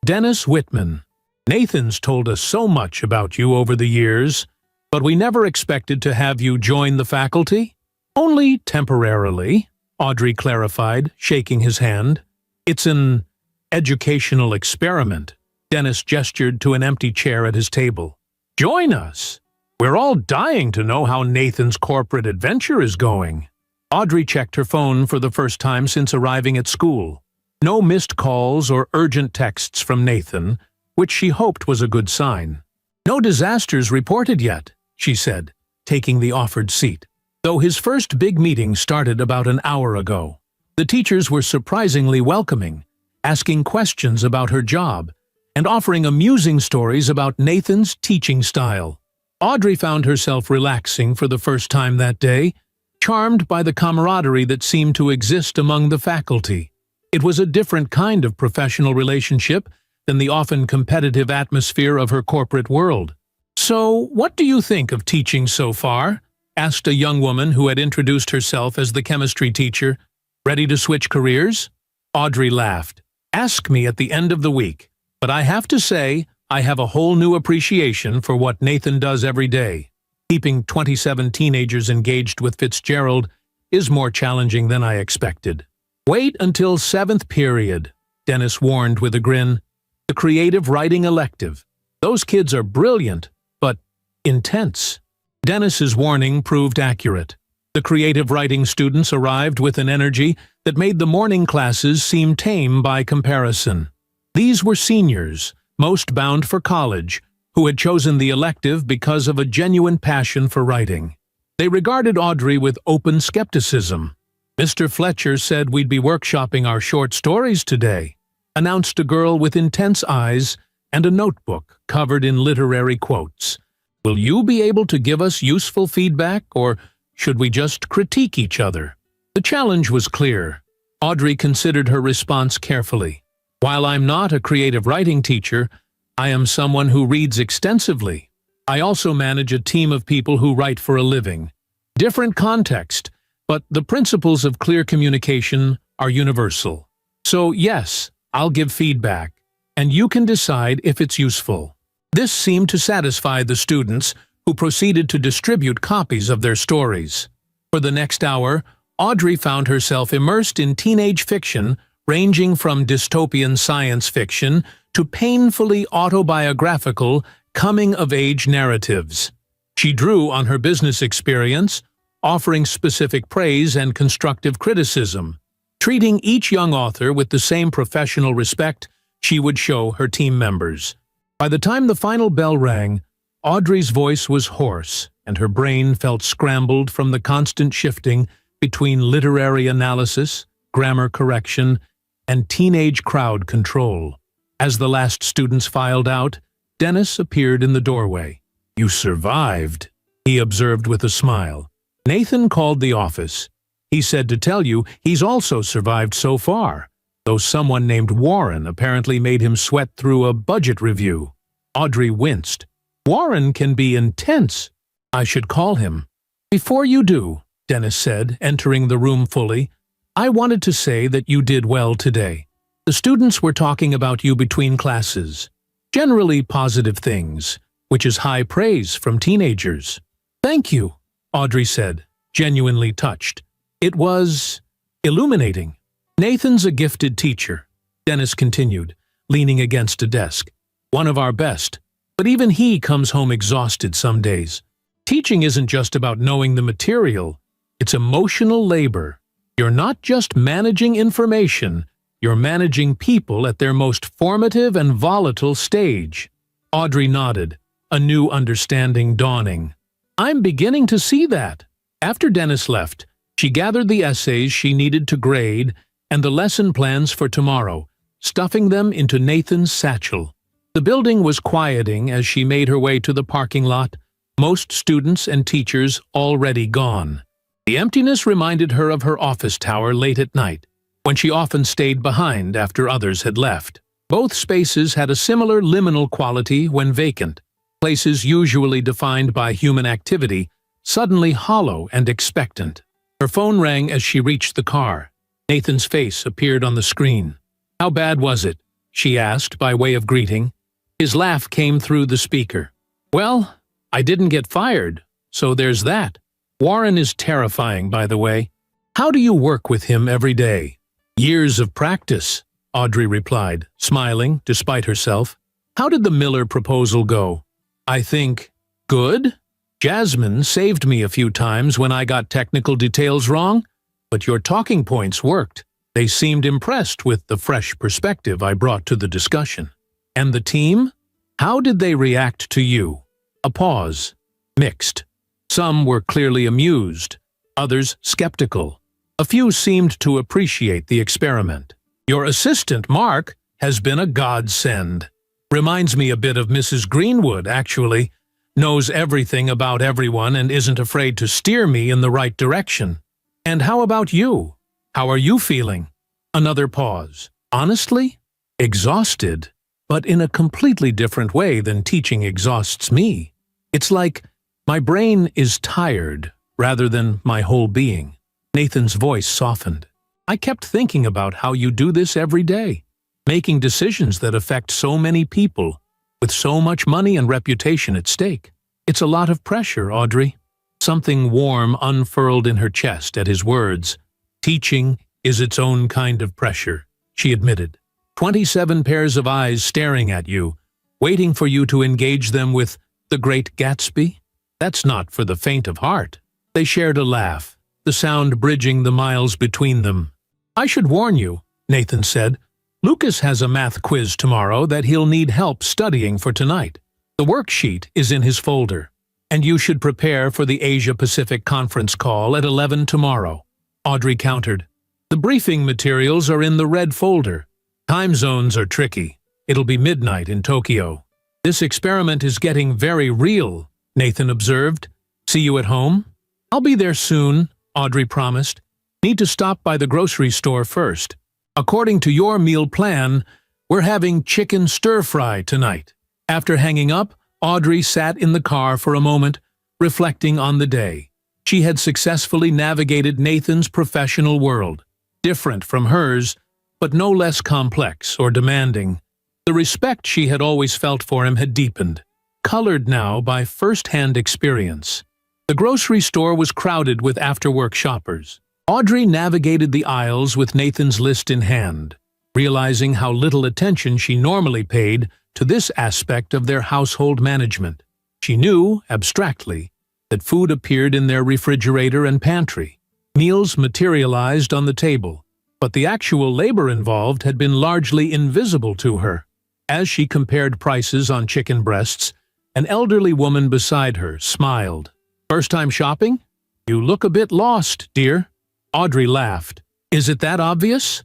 "Dennis Whitman. Nathan's told us so much about you over the years, but we never expected to have you join the faculty." "Only temporarily," Audrey clarified, shaking his hand. "It's an educational experiment." Dennis gestured to an empty chair at his table. "Join us. We're all dying to know how Nathan's corporate adventure is going." Audrey checked her phone for the first time since arriving at school. No missed calls or urgent texts from Nathan, which she hoped was a good sign. "No disasters reported yet," she said, taking the offered seat. Though his first big meeting started about an hour ago. The teachers were surprisingly welcoming, asking questions about her job, and offering amusing stories about Nathan's teaching style. Audrey found herself relaxing for the first time that day, charmed by the camaraderie that seemed to exist among the faculty. It was a different kind of professional relationship than the often competitive atmosphere of her corporate world. "So, what do you think of teaching so far?" asked a young woman who had introduced herself as the chemistry teacher. "Ready to switch careers?" Audrey laughed. "Ask me at the end of the week, but I have to say I have a whole new appreciation for what Nathan does every day. Keeping 27 teenagers engaged with Fitzgerald is more challenging than I expected." "Wait until 7th period," Dennis warned with a grin. "The creative writing elective. Those kids are brilliant, but intense." Dennis's warning proved accurate. The creative writing students arrived with an energy that made the morning classes seem tame by comparison. These were seniors, most bound for college, who had chosen the elective because of a genuine passion for writing. They regarded Audrey with open skepticism. "Mr. Fletcher said we'd be workshopping our short stories today," announced a girl with intense eyes and a notebook covered in literary quotes. "Will you be able to give us useful feedback, or should we just critique each other?" The challenge was clear. Audrey considered her response carefully. "While I'm not a creative writing teacher, I am someone who reads extensively. I also manage a team of people who write for a living. Different context, but the principles of clear communication are universal. So yes, I'll give feedback, and you can decide if it's useful." This seemed to satisfy the students, who proceeded to distribute copies of their stories. For the next hour, Audrey found herself immersed in teenage fiction ranging from dystopian science fiction to painfully autobiographical coming-of-age narratives. She drew on her business experience, offering specific praise and constructive criticism, treating each young author with the same professional respect she would show her team members. By the time the final bell rang, Audrey's voice was hoarse, and her brain felt scrambled from the constant shifting between literary analysis, grammar correction, and teenage crowd control. As the last students filed out, Dennis appeared in the doorway. "You survived," he observed with a smile. "Nathan called the office. He said to tell you he's also survived so far, though someone named Warren apparently made him sweat through a budget review." Audrey winced. "Warren can be intense. I should call him." "Before you do," Dennis said, entering the room fully, "I wanted to say that you did well today. The students were talking about you between classes. Generally positive things, which is high praise from teenagers." "Thank you," Audrey said, genuinely touched. "It was illuminating." "Nathan's a gifted teacher," Dennis continued, leaning against a desk. "One of our best, but even he comes home exhausted some days. Teaching isn't just about knowing the material, it's emotional labor. You're not just managing information, you're managing people at their most formative and volatile stage." Audrey nodded, a new understanding dawning. "I'm beginning to see that." After Dennis left, she gathered the essays she needed to grade and the lesson plans for tomorrow, stuffing them into Nathan's satchel. The building was quieting as she made her way to the parking lot, most students and teachers already gone. The emptiness reminded her of her office tower late at night, when she often stayed behind after others had left. Both spaces had a similar liminal quality when vacant, places usually defined by human activity, suddenly hollow and expectant. Her phone rang as she reached the car. Nathan's face appeared on the screen. "How bad was it?" she asked by way of greeting. His laugh came through the speaker. "Well, I didn't get fired, so there's that. Warren is terrifying, by the way. How do you work with him every day?" "Years of practice," Audrey replied, smiling despite herself. "How did the Miller proposal go?" "I think, good. Jasmine saved me a few times when I got technical details wrong, but your talking points worked. They seemed impressed with the fresh perspective I brought to the discussion." "And the team? How did they react to you?" A pause. "Mixed. Some were clearly amused, others skeptical. A few seemed to appreciate the experiment. Your assistant, Mark, has been a godsend. Reminds me a bit of Mrs. Greenwood, actually. Knows everything about everyone and isn't afraid to steer me in the right direction. And how about you? How are you feeling?" Another pause. "Honestly, exhausted, but in a completely different way than teaching exhausts me. It's like my brain is tired rather than my whole being." Nathan's voice softened. "I kept thinking about how you do this every day, making decisions that affect so many people, with so much money and reputation at stake. It's a lot of pressure, Audrey." Something warm unfurled in her chest at his words. "Teaching is its own kind of pressure," she admitted. 27 pairs of eyes staring at you, waiting for you to engage them with The Great Gatsby? That's not for the faint of heart." They shared a laugh, the sound bridging the miles between them. "I should warn you," Nathan said, "Lucas has a math quiz tomorrow that he'll need help studying for tonight. The worksheet is in his folder, and you should prepare for the Asia-Pacific conference call at 11 tomorrow." Audrey countered. "The briefing materials are in the red folder. Time zones are tricky. It'll be midnight in Tokyo." "This experiment is getting very real," Nathan observed. "See you at home?" "I'll be there soon," Audrey promised. "Need to stop by the grocery store first. According to your meal plan, we're having chicken stir-fry tonight." After hanging up, Audrey sat in the car for a moment, reflecting on the day. She had successfully navigated Nathan's professional world, different from hers, but no less complex or demanding. The respect she had always felt for him had deepened, colored now by first-hand experience. The grocery store was crowded with after-work shoppers. Audrey navigated the aisles with Nathan's list in hand, realizing how little attention she normally paid to this aspect of their household management. She knew, abstractly, that food appeared in their refrigerator and pantry. Meals materialized on the table, but the actual labor involved had been largely invisible to her. As she compared prices on chicken breasts, an elderly woman beside her smiled. "First time shopping? You look a bit lost, dear." Audrey laughed. "Is it that obvious?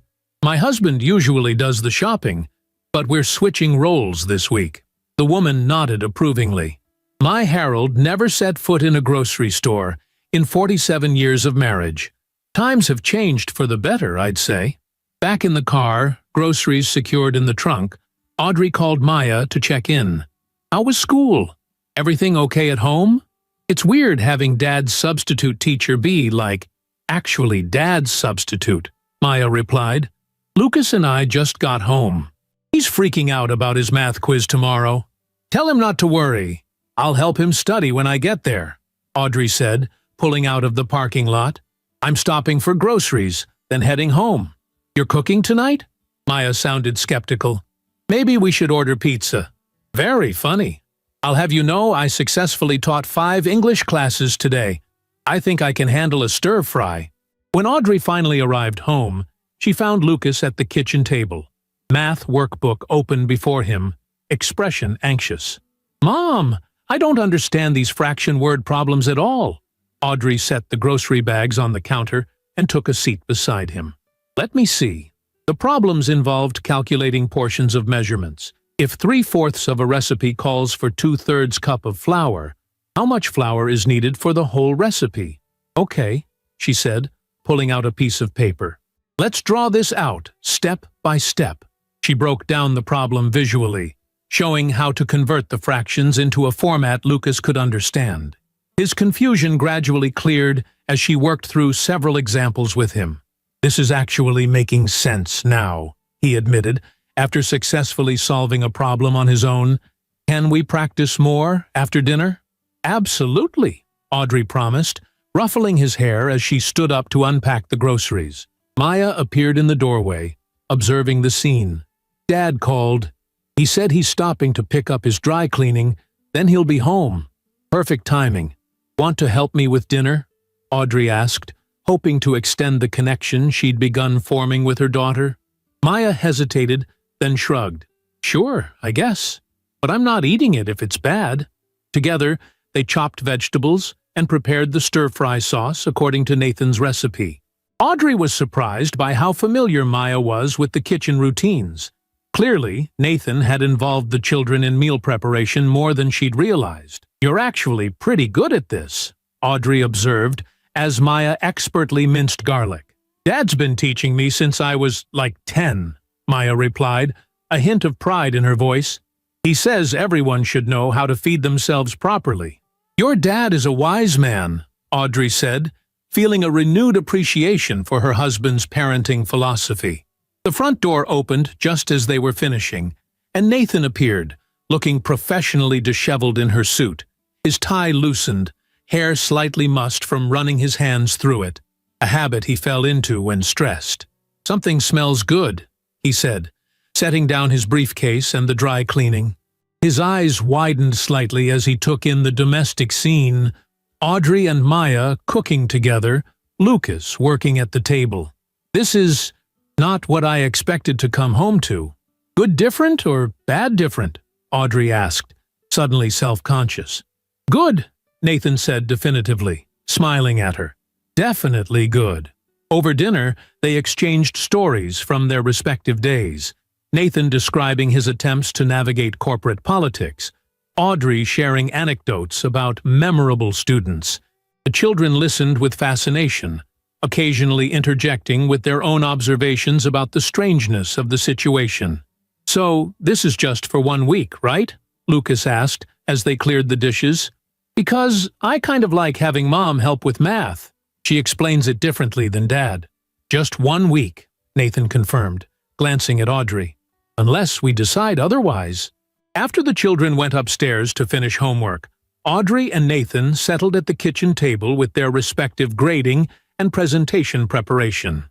My husband usually does the shopping, but we're switching roles this week." The woman nodded approvingly. "My Harold never set foot in a grocery store in 47 years of marriage. Times have changed for the better, I'd say." Back in the car, groceries secured in the trunk, Audrey called Maya to check in. "How was school? Everything okay at home?" It's weird having Dad's substitute teacher be, like, actually Dad's substitute, Maya replied. "Lucas and I just got home. He's freaking out about his math quiz tomorrow. Tell him not to worry. I'll help him study when I get there," Audrey said, pulling out of the parking lot. "I'm stopping for groceries, then heading home." "You're cooking tonight?" Maya sounded skeptical. "Maybe we should order pizza." "Very funny. I'll have you know I successfully taught 5 English classes today. I think I can handle a stir-fry." When Audrey finally arrived home, she found Lucas at the kitchen table, math workbook open before him, expression anxious. "Mom, I don't understand these fraction word problems at all." Audrey set the grocery bags on the counter and took a seat beside him. "Let me see. The problems involved calculating portions of measurements. If 3/4 of a recipe calls for 2/3 cup of flour, how much flour is needed for the whole recipe?" "Okay," she said, pulling out a piece of paper. "Let's draw this out, step by step." She broke down the problem visually, showing how to convert the fractions into a format Lucas could understand. His confusion gradually cleared as she worked through several examples with him. "This is actually making sense now," he admitted, after successfully solving a problem on his own. "Can we practice more after dinner?" "Absolutely," Audrey promised, ruffling his hair as she stood up to unpack the groceries. Maya appeared in the doorway, observing the scene. "Dad called. He said he's stopping to pick up his dry cleaning, then he'll be home. Perfect timing. Want to help me with dinner?" Audrey asked, hoping to extend the connection she'd begun forming with her daughter. Maya hesitated, then shrugged. "Sure, I guess. But I'm not eating it if it's bad." Together, they chopped vegetables and prepared the stir-fry sauce according to Nathan's recipe. Audrey was surprised by how familiar Maya was with the kitchen routines. Clearly, Nathan had involved the children in meal preparation more than she'd realized. "You're actually pretty good at this," Audrey observed, as Maya expertly minced garlic. "Dad's been teaching me since I was, like, 10, Maya replied, a hint of pride in her voice. "He says everyone should know how to feed themselves properly." "Your dad is a wise man," Audrey said, feeling a renewed appreciation for her husband's parenting philosophy. The front door opened just as they were finishing, and Nathan appeared, looking professionally disheveled in her suit. His tie loosened, hair slightly mussed from running his hands through it, a habit he fell into when stressed. "Something smells good," he said, setting down his briefcase and the dry cleaning. His eyes widened slightly as he took in the domestic scene, Audrey and Maya cooking together, Lucas working at the table. "This is not what I expected to come home to." "Good different or bad different?" Audrey asked, suddenly self-conscious. "Good," Nathan said definitively, smiling at her. "Definitely good." Over dinner, they exchanged stories from their respective days, Nathan describing his attempts to navigate corporate politics, Audrey sharing anecdotes about memorable students. The children listened with fascination, occasionally interjecting with their own observations about the strangeness of the situation. "So, this is just for 1 week, right?" Lucas asked as they cleared the dishes. "Because I kind of like having Mom help with math. She explains it differently than Dad." "Just 1 week," Nathan confirmed, glancing at Audrey. "Unless we decide otherwise." After the children went upstairs to finish homework, Audrey and Nathan settled at the kitchen table with their respective grading and presentation preparation.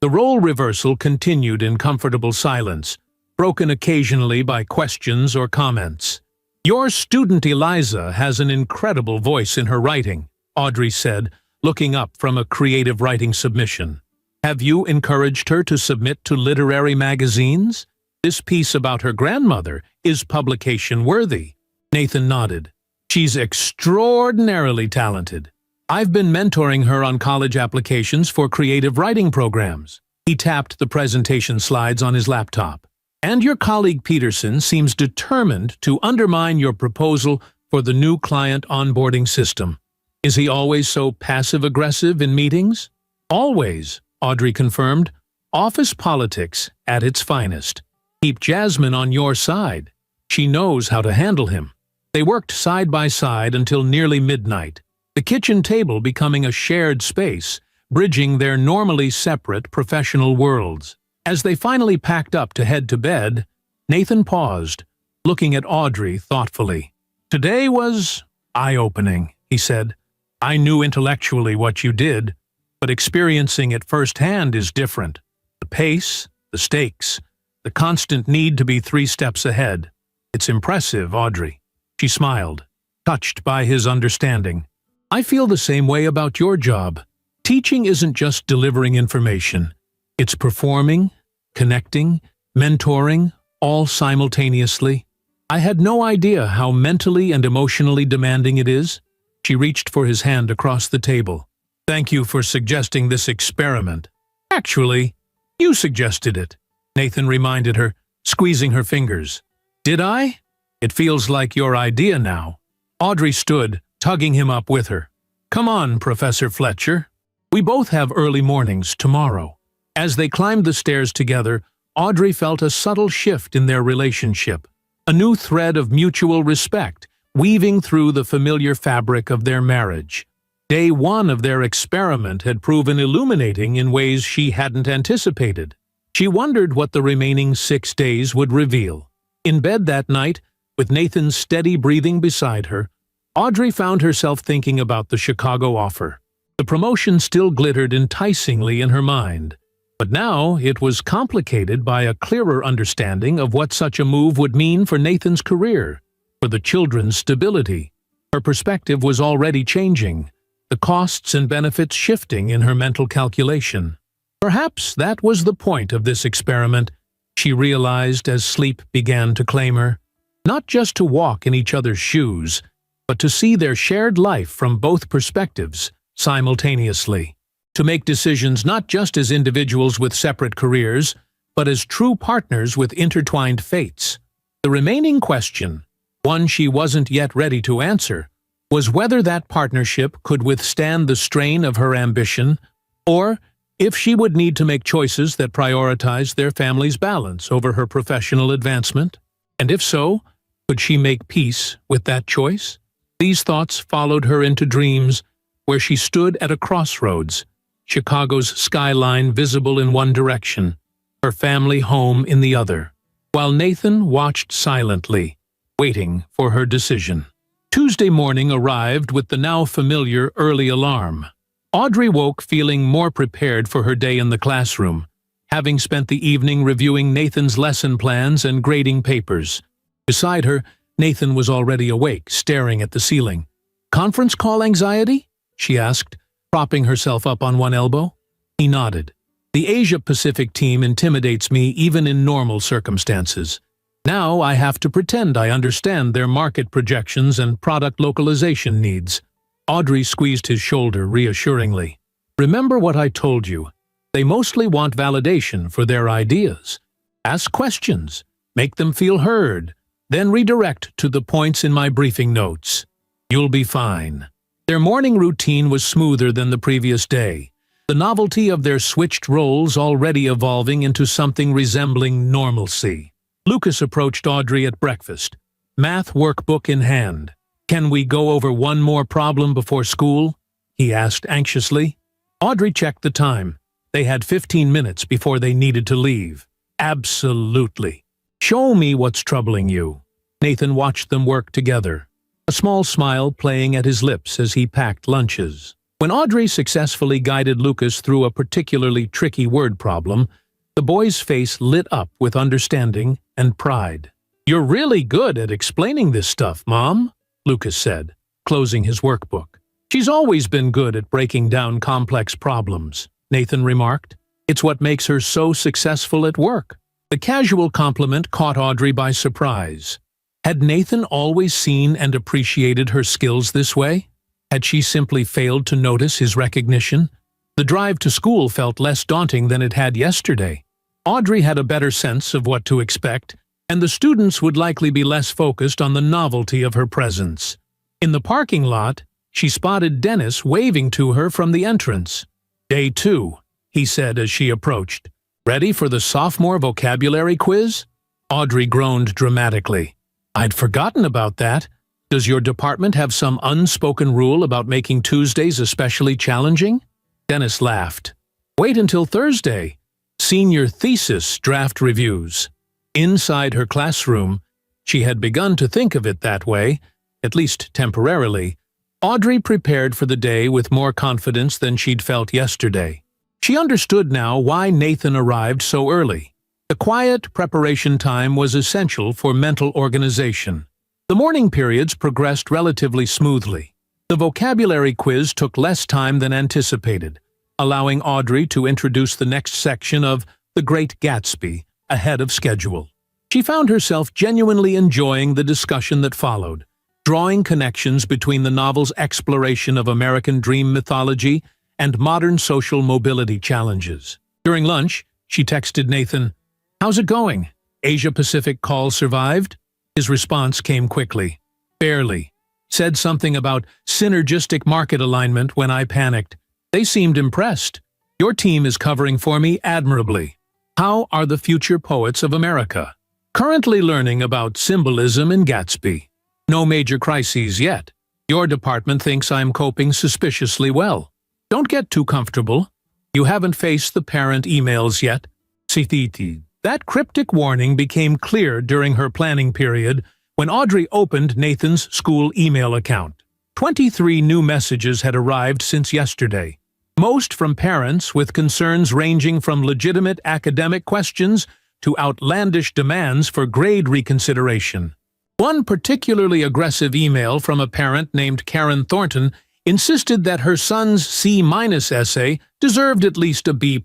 The role reversal continued in comfortable silence, broken occasionally by questions or comments. "Your student Eliza has an incredible voice in her writing," Audrey said, looking up from a creative writing submission. "Have you encouraged her to submit to literary magazines? This piece about her grandmother is publication-worthy." Nathan nodded. "She's extraordinarily talented. I've been mentoring her on college applications for creative writing programs." He tapped the presentation slides on his laptop. "And your colleague Peterson seems determined to undermine your proposal for the new client onboarding system. Is he always so passive-aggressive in meetings?" "Always," Audrey confirmed. "Office politics at its finest. Keep Jasmine on your side. She knows how to handle him." They worked side by side until nearly midnight, the kitchen table becoming a shared space, bridging their normally separate professional worlds. As they finally packed up to head to bed, Nathan paused, looking at Audrey thoughtfully. "Today was eye-opening," he said. "I knew intellectually what you did, but experiencing it firsthand is different. The pace, the stakes, the constant need to be 3 steps ahead. It's impressive, Audrey." She smiled, touched by his understanding. "I feel the same way about your job. Teaching isn't just delivering information. It's performing, connecting, mentoring, all simultaneously. I had no idea how mentally and emotionally demanding it is." She reached for his hand across the table. "Thank you for suggesting this experiment." "Actually, you suggested it," Nathan reminded her, squeezing her fingers. "Did I? It feels like your idea now." Audrey stood, tugging him up with her. "Come on, Professor Fletcher. We both have early mornings tomorrow." As they climbed the stairs together, Audrey felt a subtle shift in their relationship, a new thread of mutual respect weaving through the familiar fabric of their marriage. Day 1 of their experiment had proven illuminating in ways she hadn't anticipated. She wondered what the remaining 6 days would reveal. In bed that night, with Nathan's steady breathing beside her, Audrey found herself thinking about the Chicago offer. The promotion still glittered enticingly in her mind, but now it was complicated by a clearer understanding of what such a move would mean for Nathan's career, for the children's stability. Her perspective was already changing, the costs and benefits shifting in her mental calculation. Perhaps that was the point of this experiment, she realized as sleep began to claim her. Not just to walk in each other's shoes, but to see their shared life from both perspectives, simultaneously. To make decisions not just as individuals with separate careers, but as true partners with intertwined fates. The remaining question, one she wasn't yet ready to answer, was whether that partnership could withstand the strain of her ambition, or if she would need to make choices that prioritized their family's balance over her professional advancement. And if so, could she make peace with that choice? These thoughts followed her into dreams, where she stood at a crossroads, Chicago's skyline visible in one direction, her family home in the other, while Nathan watched silently, waiting for her decision. Tuesday morning arrived with the now familiar early alarm. Audrey woke feeling more prepared for her day in the classroom, having spent the evening reviewing Nathan's lesson plans and grading papers. Beside her, Nathan was already awake, staring at the ceiling. "Conference call anxiety?" she asked, propping herself up on one elbow. He nodded. "The Asia-Pacific team intimidates me even in normal circumstances. Now I have to pretend I understand their market projections and product localization needs." Audrey squeezed his shoulder reassuringly. "Remember what I told you. They mostly want validation for their ideas. Ask questions, make them feel heard, then redirect to the points in my briefing notes. You'll be fine." Their morning routine was smoother than the previous day, the novelty of their switched roles already evolving into something resembling normalcy. Lucas approached Audrey at breakfast, math workbook in hand. "Can we go over one more problem before school?" he asked anxiously. Audrey checked the time. They had 15 minutes before they needed to leave. "Absolutely. Show me what's troubling you." Nathan watched them work together, a small smile playing at his lips as he packed lunches. When Audrey successfully guided Lucas through a particularly tricky word problem, the boy's face lit up with understanding and pride. "You're really good at explaining this stuff, Mom," Lucas said, closing his workbook. "She's always been good at breaking down complex problems," Nathan remarked. "It's what makes her so successful at work." The casual compliment caught Audrey by surprise. Had Nathan always seen and appreciated her skills this way? Had she simply failed to notice his recognition? The drive to school felt less daunting than it had yesterday. Audrey had a better sense of what to expect, and the students would likely be less focused on the novelty of her presence. In the parking lot, she spotted Dennis waving to her from the entrance. "Day 2, he said as she approached. "Ready for the sophomore vocabulary quiz?" Audrey groaned dramatically. "I'd forgotten about that. Does your department have some unspoken rule about making Tuesdays especially challenging?" Dennis laughed. "Wait until Thursday. Senior thesis draft reviews." Inside her classroom, she had begun to think of it that way, at least temporarily. Audrey prepared for the day with more confidence than she'd felt yesterday. She understood now why Nathan arrived so early. The quiet preparation time was essential for mental organization. The morning periods progressed relatively smoothly. The vocabulary quiz took less time than anticipated, allowing Audrey to introduce the next section of The Great Gatsby ahead of schedule. She found herself genuinely enjoying the discussion that followed, drawing connections between the novel's exploration of American dream mythology and modern social mobility challenges. During lunch, she texted Nathan, "How's it going? Asia-Pacific call survived?" His response came quickly. "Barely. Said something about synergistic market alignment when I panicked. They seemed impressed. Your team is covering for me admirably. How are the future poets of America? Currently learning about symbolism in Gatsby. No major crises yet. Your department thinks I'm coping suspiciously well. Don't get too comfortable. You haven't faced the parent emails yet." Sithiti. That cryptic warning became clear during her planning period when Audrey opened Nathan's school email account. 23 new messages had arrived since yesterday, most from parents with concerns ranging from legitimate academic questions to outlandish demands for grade reconsideration. One particularly aggressive email from a parent named Karen Thornton insisted that her son's C- essay deserved at least a B+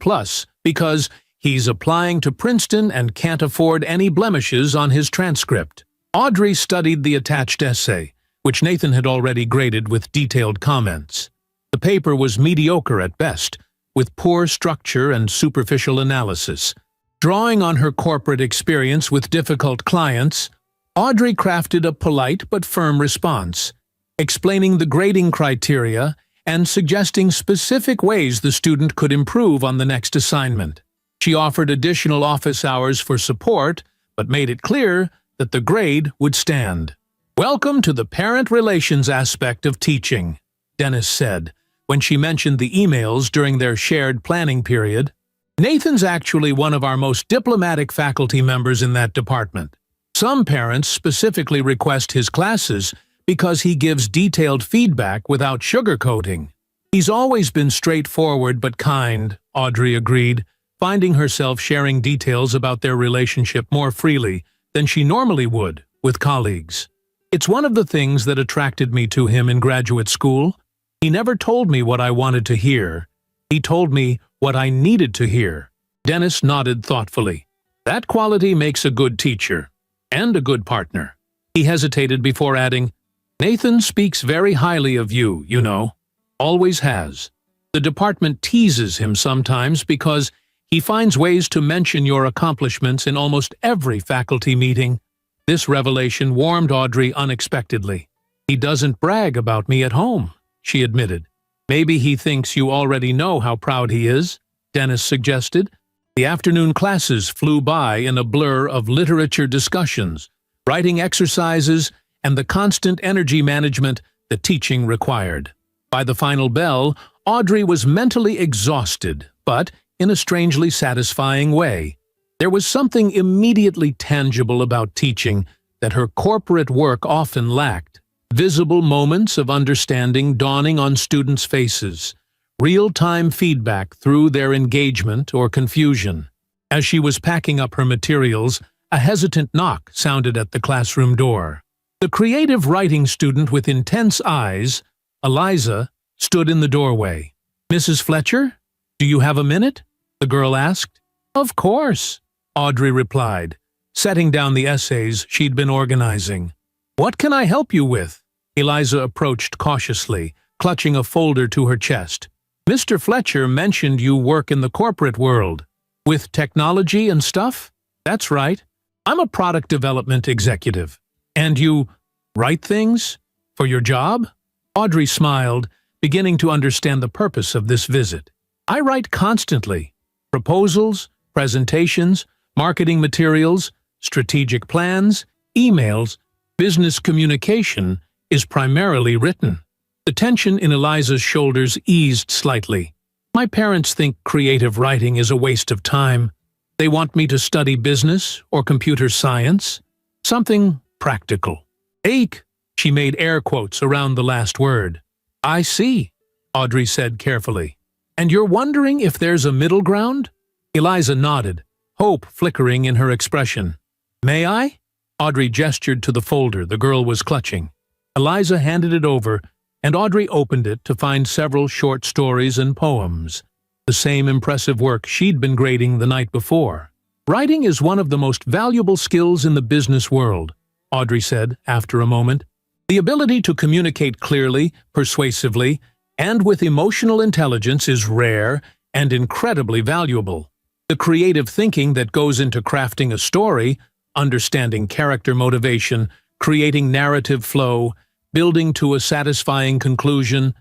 because he's applying to Princeton and can't afford any blemishes on his transcript. Audrey studied the attached essay, which Nathan had already graded with detailed comments. The paper was mediocre at best, with poor structure and superficial analysis. Drawing on her corporate experience with difficult clients, Audrey crafted a polite but firm response, explaining the grading criteria and suggesting specific ways the student could improve on the next assignment. She offered additional office hours for support, but made it clear that the grade would stand. "Welcome to the parent relations aspect of teaching," Dennis said, when she mentioned the emails during their shared planning period. "Nathan's actually one of our most diplomatic faculty members in that department. Some parents specifically request his classes because he gives detailed feedback without sugarcoating." "He's always been straightforward but kind," Audrey agreed, finding herself sharing details about their relationship more freely than she normally would with colleagues. "It's one of the things that attracted me to him in graduate school. He never told me what I wanted to hear. He told me what I needed to hear." Dennis nodded thoughtfully. "That quality makes a good teacher and a good partner." He hesitated before adding, "Nathan speaks very highly of you, you know. Always has. The department teases him sometimes because he finds ways to mention your accomplishments in almost every faculty meeting." This revelation warmed Audrey unexpectedly. "He doesn't brag about me at home," she admitted. "Maybe he thinks you already know how proud he is," Dennis suggested. The afternoon classes flew by in a blur of literature discussions, writing exercises, and the constant energy management that teaching required. By the final bell, Audrey was mentally exhausted, but in a strangely satisfying way. There was something immediately tangible about teaching that her corporate work often lacked: visible moments of understanding dawning on students' faces, real-time feedback through their engagement or confusion. As she was packing up her materials, a hesitant knock sounded at the classroom door. The creative writing student with intense eyes, Eliza, stood in the doorway. "Mrs. Fletcher, do you have a minute?" the girl asked. "Of course," Audrey replied, setting down the essays she'd been organizing. "What can I help you with?" Eliza approached cautiously, clutching a folder to her chest. "Mr. Fletcher mentioned you work in the corporate world. With technology and stuff?" "That's right. I'm a product development executive." "And you write things? For your job?" Audrey smiled, beginning to understand the purpose of this visit. "I write constantly. Proposals, presentations, marketing materials, strategic plans, emails, business communication is primarily written." The tension in Eliza's shoulders eased slightly. "My parents think creative writing is a waste of time. They want me to study business or computer science, something practical." "Ache," she made air quotes around the last word. "I see," Audrey said carefully. "And you're wondering if there's a middle ground?" Eliza nodded, hope flickering in her expression. "May I?" Audrey gestured to the folder the girl was clutching. Eliza handed it over, and Audrey opened it to find several short stories and poems, the same impressive work she'd been grading the night before. "Writing is one of the most valuable skills in the business world," Audrey said after a moment. "The ability to communicate clearly, persuasively, and with emotional intelligence is rare and incredibly valuable. The creative thinking that goes into crafting a story, understanding character motivation, creating narrative flow, building to a satisfying conclusion,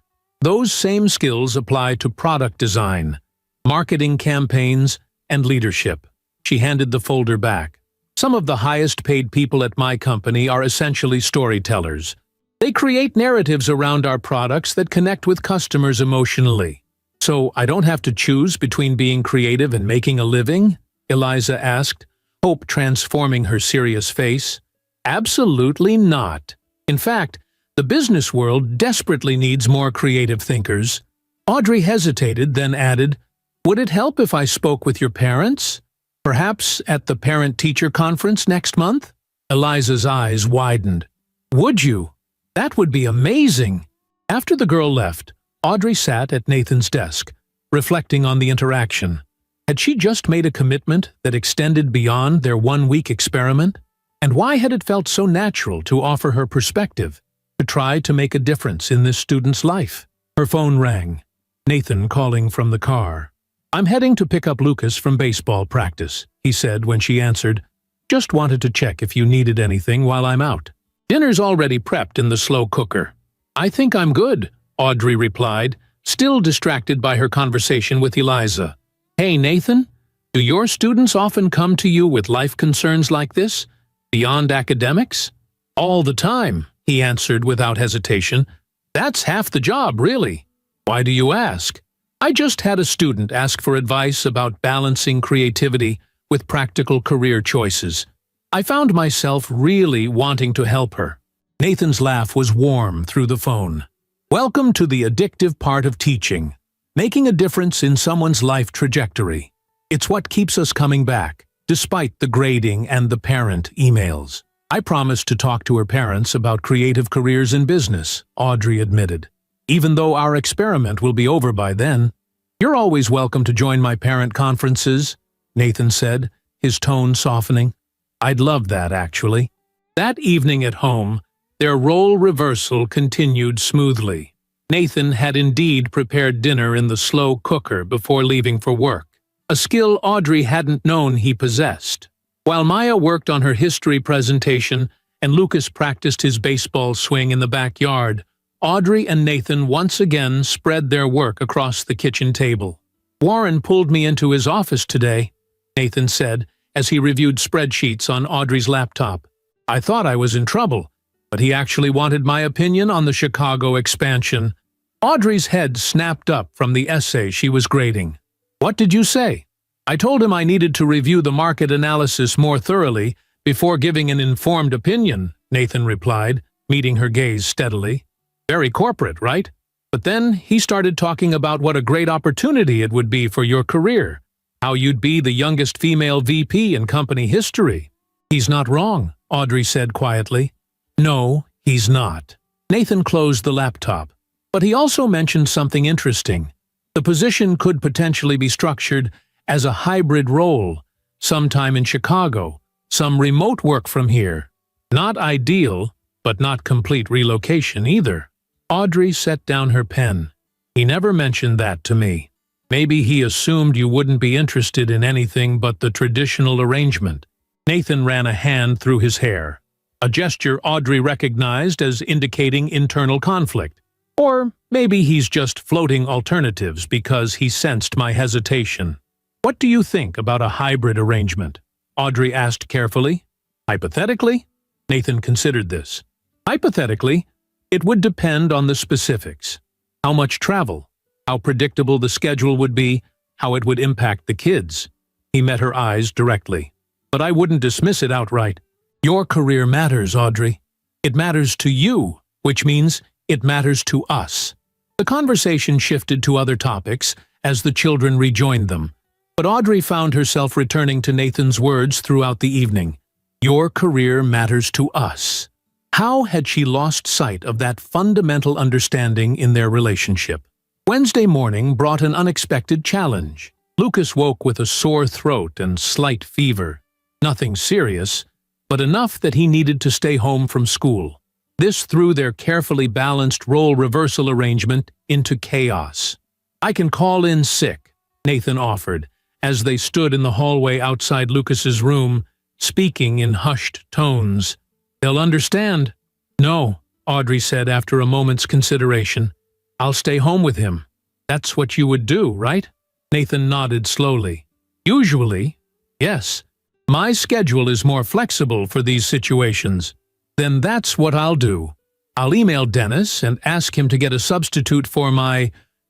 those same skills apply to product design, marketing campaigns, and leadership." She handed the folder back. "Some of the highest-paid people at my company are essentially storytellers. They create narratives around our products that connect with customers emotionally. So I don't have to choose between being creative and making a living?" Eliza asked, hope transforming her serious face. "Absolutely not. In fact, the business world desperately needs more creative thinkers." Audrey hesitated, then added, "Would it help if I spoke with your parents? Perhaps at the parent-teacher conference next month?" Eliza's eyes widened. "Would you? That would be amazing." After the girl left, Audrey sat at Nathan's desk, reflecting on the interaction. Had she just made a commitment that extended beyond their one-week experiment? And why had it felt so natural to offer her perspective, to try to make a difference in this student's life? Her phone rang. Nathan calling from the car. "I'm heading to pick up Lucas from baseball practice," he said when she answered. "Just wanted to check if you needed anything while I'm out. Dinner's already prepped in the slow cooker." "I think I'm good," Audrey replied, still distracted by her conversation with Eliza. "Hey, Nathan, do your students often come to you with life concerns like this, beyond academics?" "All the time," he answered without hesitation. "That's half the job, really." "Why do you ask?" "I just had a student ask for advice about balancing creativity with practical career choices. I found myself really wanting to help her." Nathan's laugh was warm through the phone. "Welcome to the addictive part of teaching, making a difference in someone's life trajectory. It's what keeps us coming back, despite the grading and the parent emails." "I promised to talk to her parents about creative careers in business," Audrey admitted. "Even though our experiment will be over by then." "You're always welcome to join my parent conferences," Nathan said, his tone softening. "I'd love that, actually." That evening at home, their role reversal continued smoothly. Nathan had indeed prepared dinner in the slow cooker before leaving for work, a skill Audrey hadn't known he possessed. While Maya worked on her history presentation and Lucas practiced his baseball swing in the backyard, Audrey and Nathan once again spread their work across the kitchen table. "Warren pulled me into his office today," Nathan said as he reviewed spreadsheets on Audrey's laptop. "I thought I was in trouble, but he actually wanted my opinion on the Chicago expansion." Audrey's head snapped up from the essay she was grading. "What did you say?" "I told him I needed to review the market analysis more thoroughly before giving an informed opinion," Nathan replied. meeting her gaze steadily. Very corporate, right? But then he started talking about what a great opportunity it would be for your career, how you'd be the youngest female VP in company history. He's not wrong, Audrey said quietly. No, he's not. Nathan closed the laptop, but he also mentioned something interesting. The position could potentially be structured as a hybrid role, sometime in Chicago, some remote work from here. Not ideal, but not complete relocation either. Audrey set down her pen. He never mentioned that to me. Maybe he assumed you wouldn't be interested in anything but the traditional arrangement. Nathan ran a hand through his hair, a gesture Audrey recognized as indicating internal conflict. Or maybe he's just floating alternatives because he sensed my hesitation. What do you think about a hybrid arrangement? Audrey asked carefully. Hypothetically? Nathan considered this. Hypothetically, it would depend on the specifics. How much travel, how predictable the schedule would be, how it would impact the kids. He met her eyes directly. But I wouldn't dismiss it outright. Your career matters, Audrey. It matters to you, which means it matters to us. The conversation shifted to other topics as the children rejoined them, but Audrey found herself returning to Nathan's words throughout the evening. Your career matters to us. How had she lost sight of that fundamental understanding in their relationship? Wednesday morning brought an unexpected challenge. Lucas woke with a sore throat and slight fever. Nothing serious, but enough that he needed to stay home from school. This threw their carefully balanced role reversal arrangement into chaos. I can call in sick, Nathan offered, as they stood in the hallway outside Lucas's room, speaking in hushed tones. They'll understand. No, Audrey said after a moment's consideration. I'll stay home with him. That's what you would do, right? Nathan nodded slowly. Usually, yes. My schedule is more flexible for these situations. Then that's what I'll do. I'll email Dennis and ask him to get a substitute for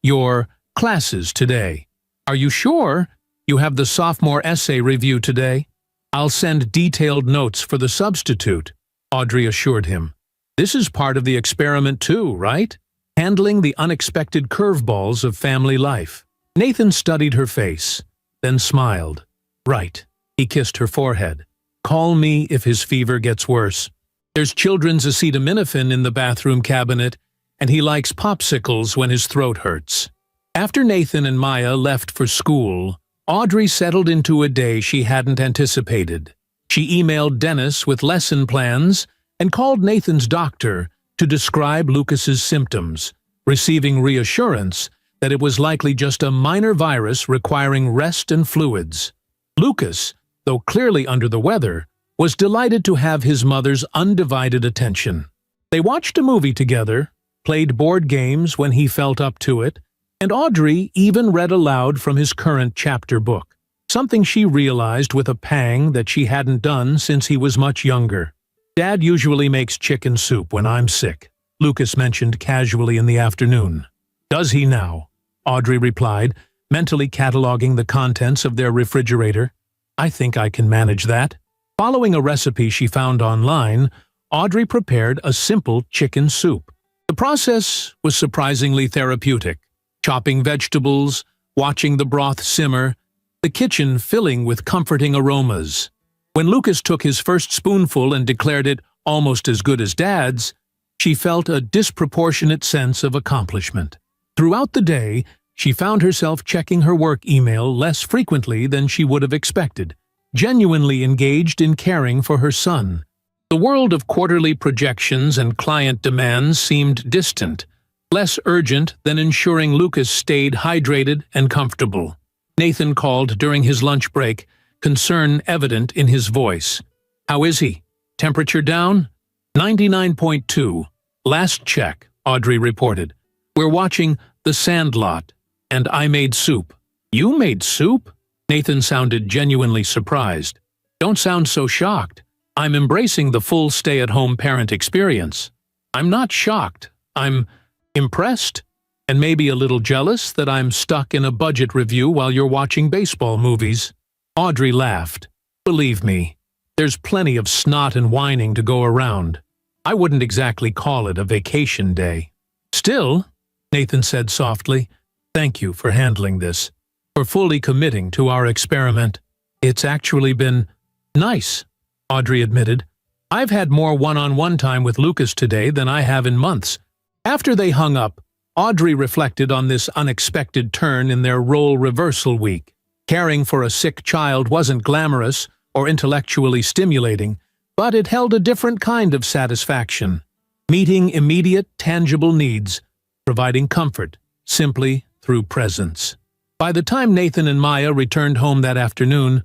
your classes today. Are you sure you have the sophomore essay review today? I'll send detailed notes for the substitute, Audrey assured him. This is part of the experiment too, right? Handling the unexpected curveballs of family life. Nathan studied her face, then smiled. Right. He kissed her forehead. Call me if his fever gets worse. There's children's acetaminophen in the bathroom cabinet, and he likes popsicles when his throat hurts. After Nathan and Maya left for school, Audrey settled into a day she hadn't anticipated. She emailed Dennis with lesson plans and called Nathan's doctor to describe Lucas's symptoms, receiving reassurance that it was likely just a minor virus requiring rest and fluids. Lucas, though clearly under the weather, was delighted to have his mother's undivided attention. They watched a movie together, played board games when he felt up to it, and Audrey even read aloud from his current chapter book, something she realized with a pang that she hadn't done since he was much younger. Dad usually makes chicken soup when I'm sick, Lucas mentioned casually in the afternoon. Does he now? Audrey replied, mentally cataloging the contents of their refrigerator. I think I can manage that. Following a recipe she found online, Audrey prepared a simple chicken soup. The process was surprisingly therapeutic. Chopping vegetables, watching the broth simmer, the kitchen filling with comforting aromas. When Lucas took his first spoonful and declared it almost as good as Dad's, she felt a disproportionate sense of accomplishment. Throughout the day, she found herself checking her work email less frequently than she would have expected, genuinely engaged in caring for her son. The world of quarterly projections and client demands seemed distant, less urgent than ensuring Lucas stayed hydrated and comfortable. Nathan called during his lunch break, concern evident in his voice. How is he? Temperature down? 99.2. Last check, Audrey reported. We're watching The Sandlot, and I made soup. You made soup? Nathan sounded genuinely surprised. Don't sound so shocked. I'm embracing the full stay-at-home parent experience. I'm not shocked. I'm impressed, and maybe a little jealous that I'm stuck in a budget review while you're watching baseball movies. Audrey laughed. Believe me, there's plenty of snot and whining to go around. I wouldn't exactly call it a vacation day. Still, Nathan said softly, thank you for handling this, for fully committing to our experiment. It's actually been nice, Audrey admitted. I've had more one-on-one time with Lucas today than I have in months. After they hung up, Audrey reflected on this unexpected turn in their role reversal week. Caring for a sick child wasn't glamorous or intellectually stimulating, but it held a different kind of satisfaction. Meeting immediate, tangible needs, providing comfort, simply through presence. By the time Nathan and Maya returned home that afternoon,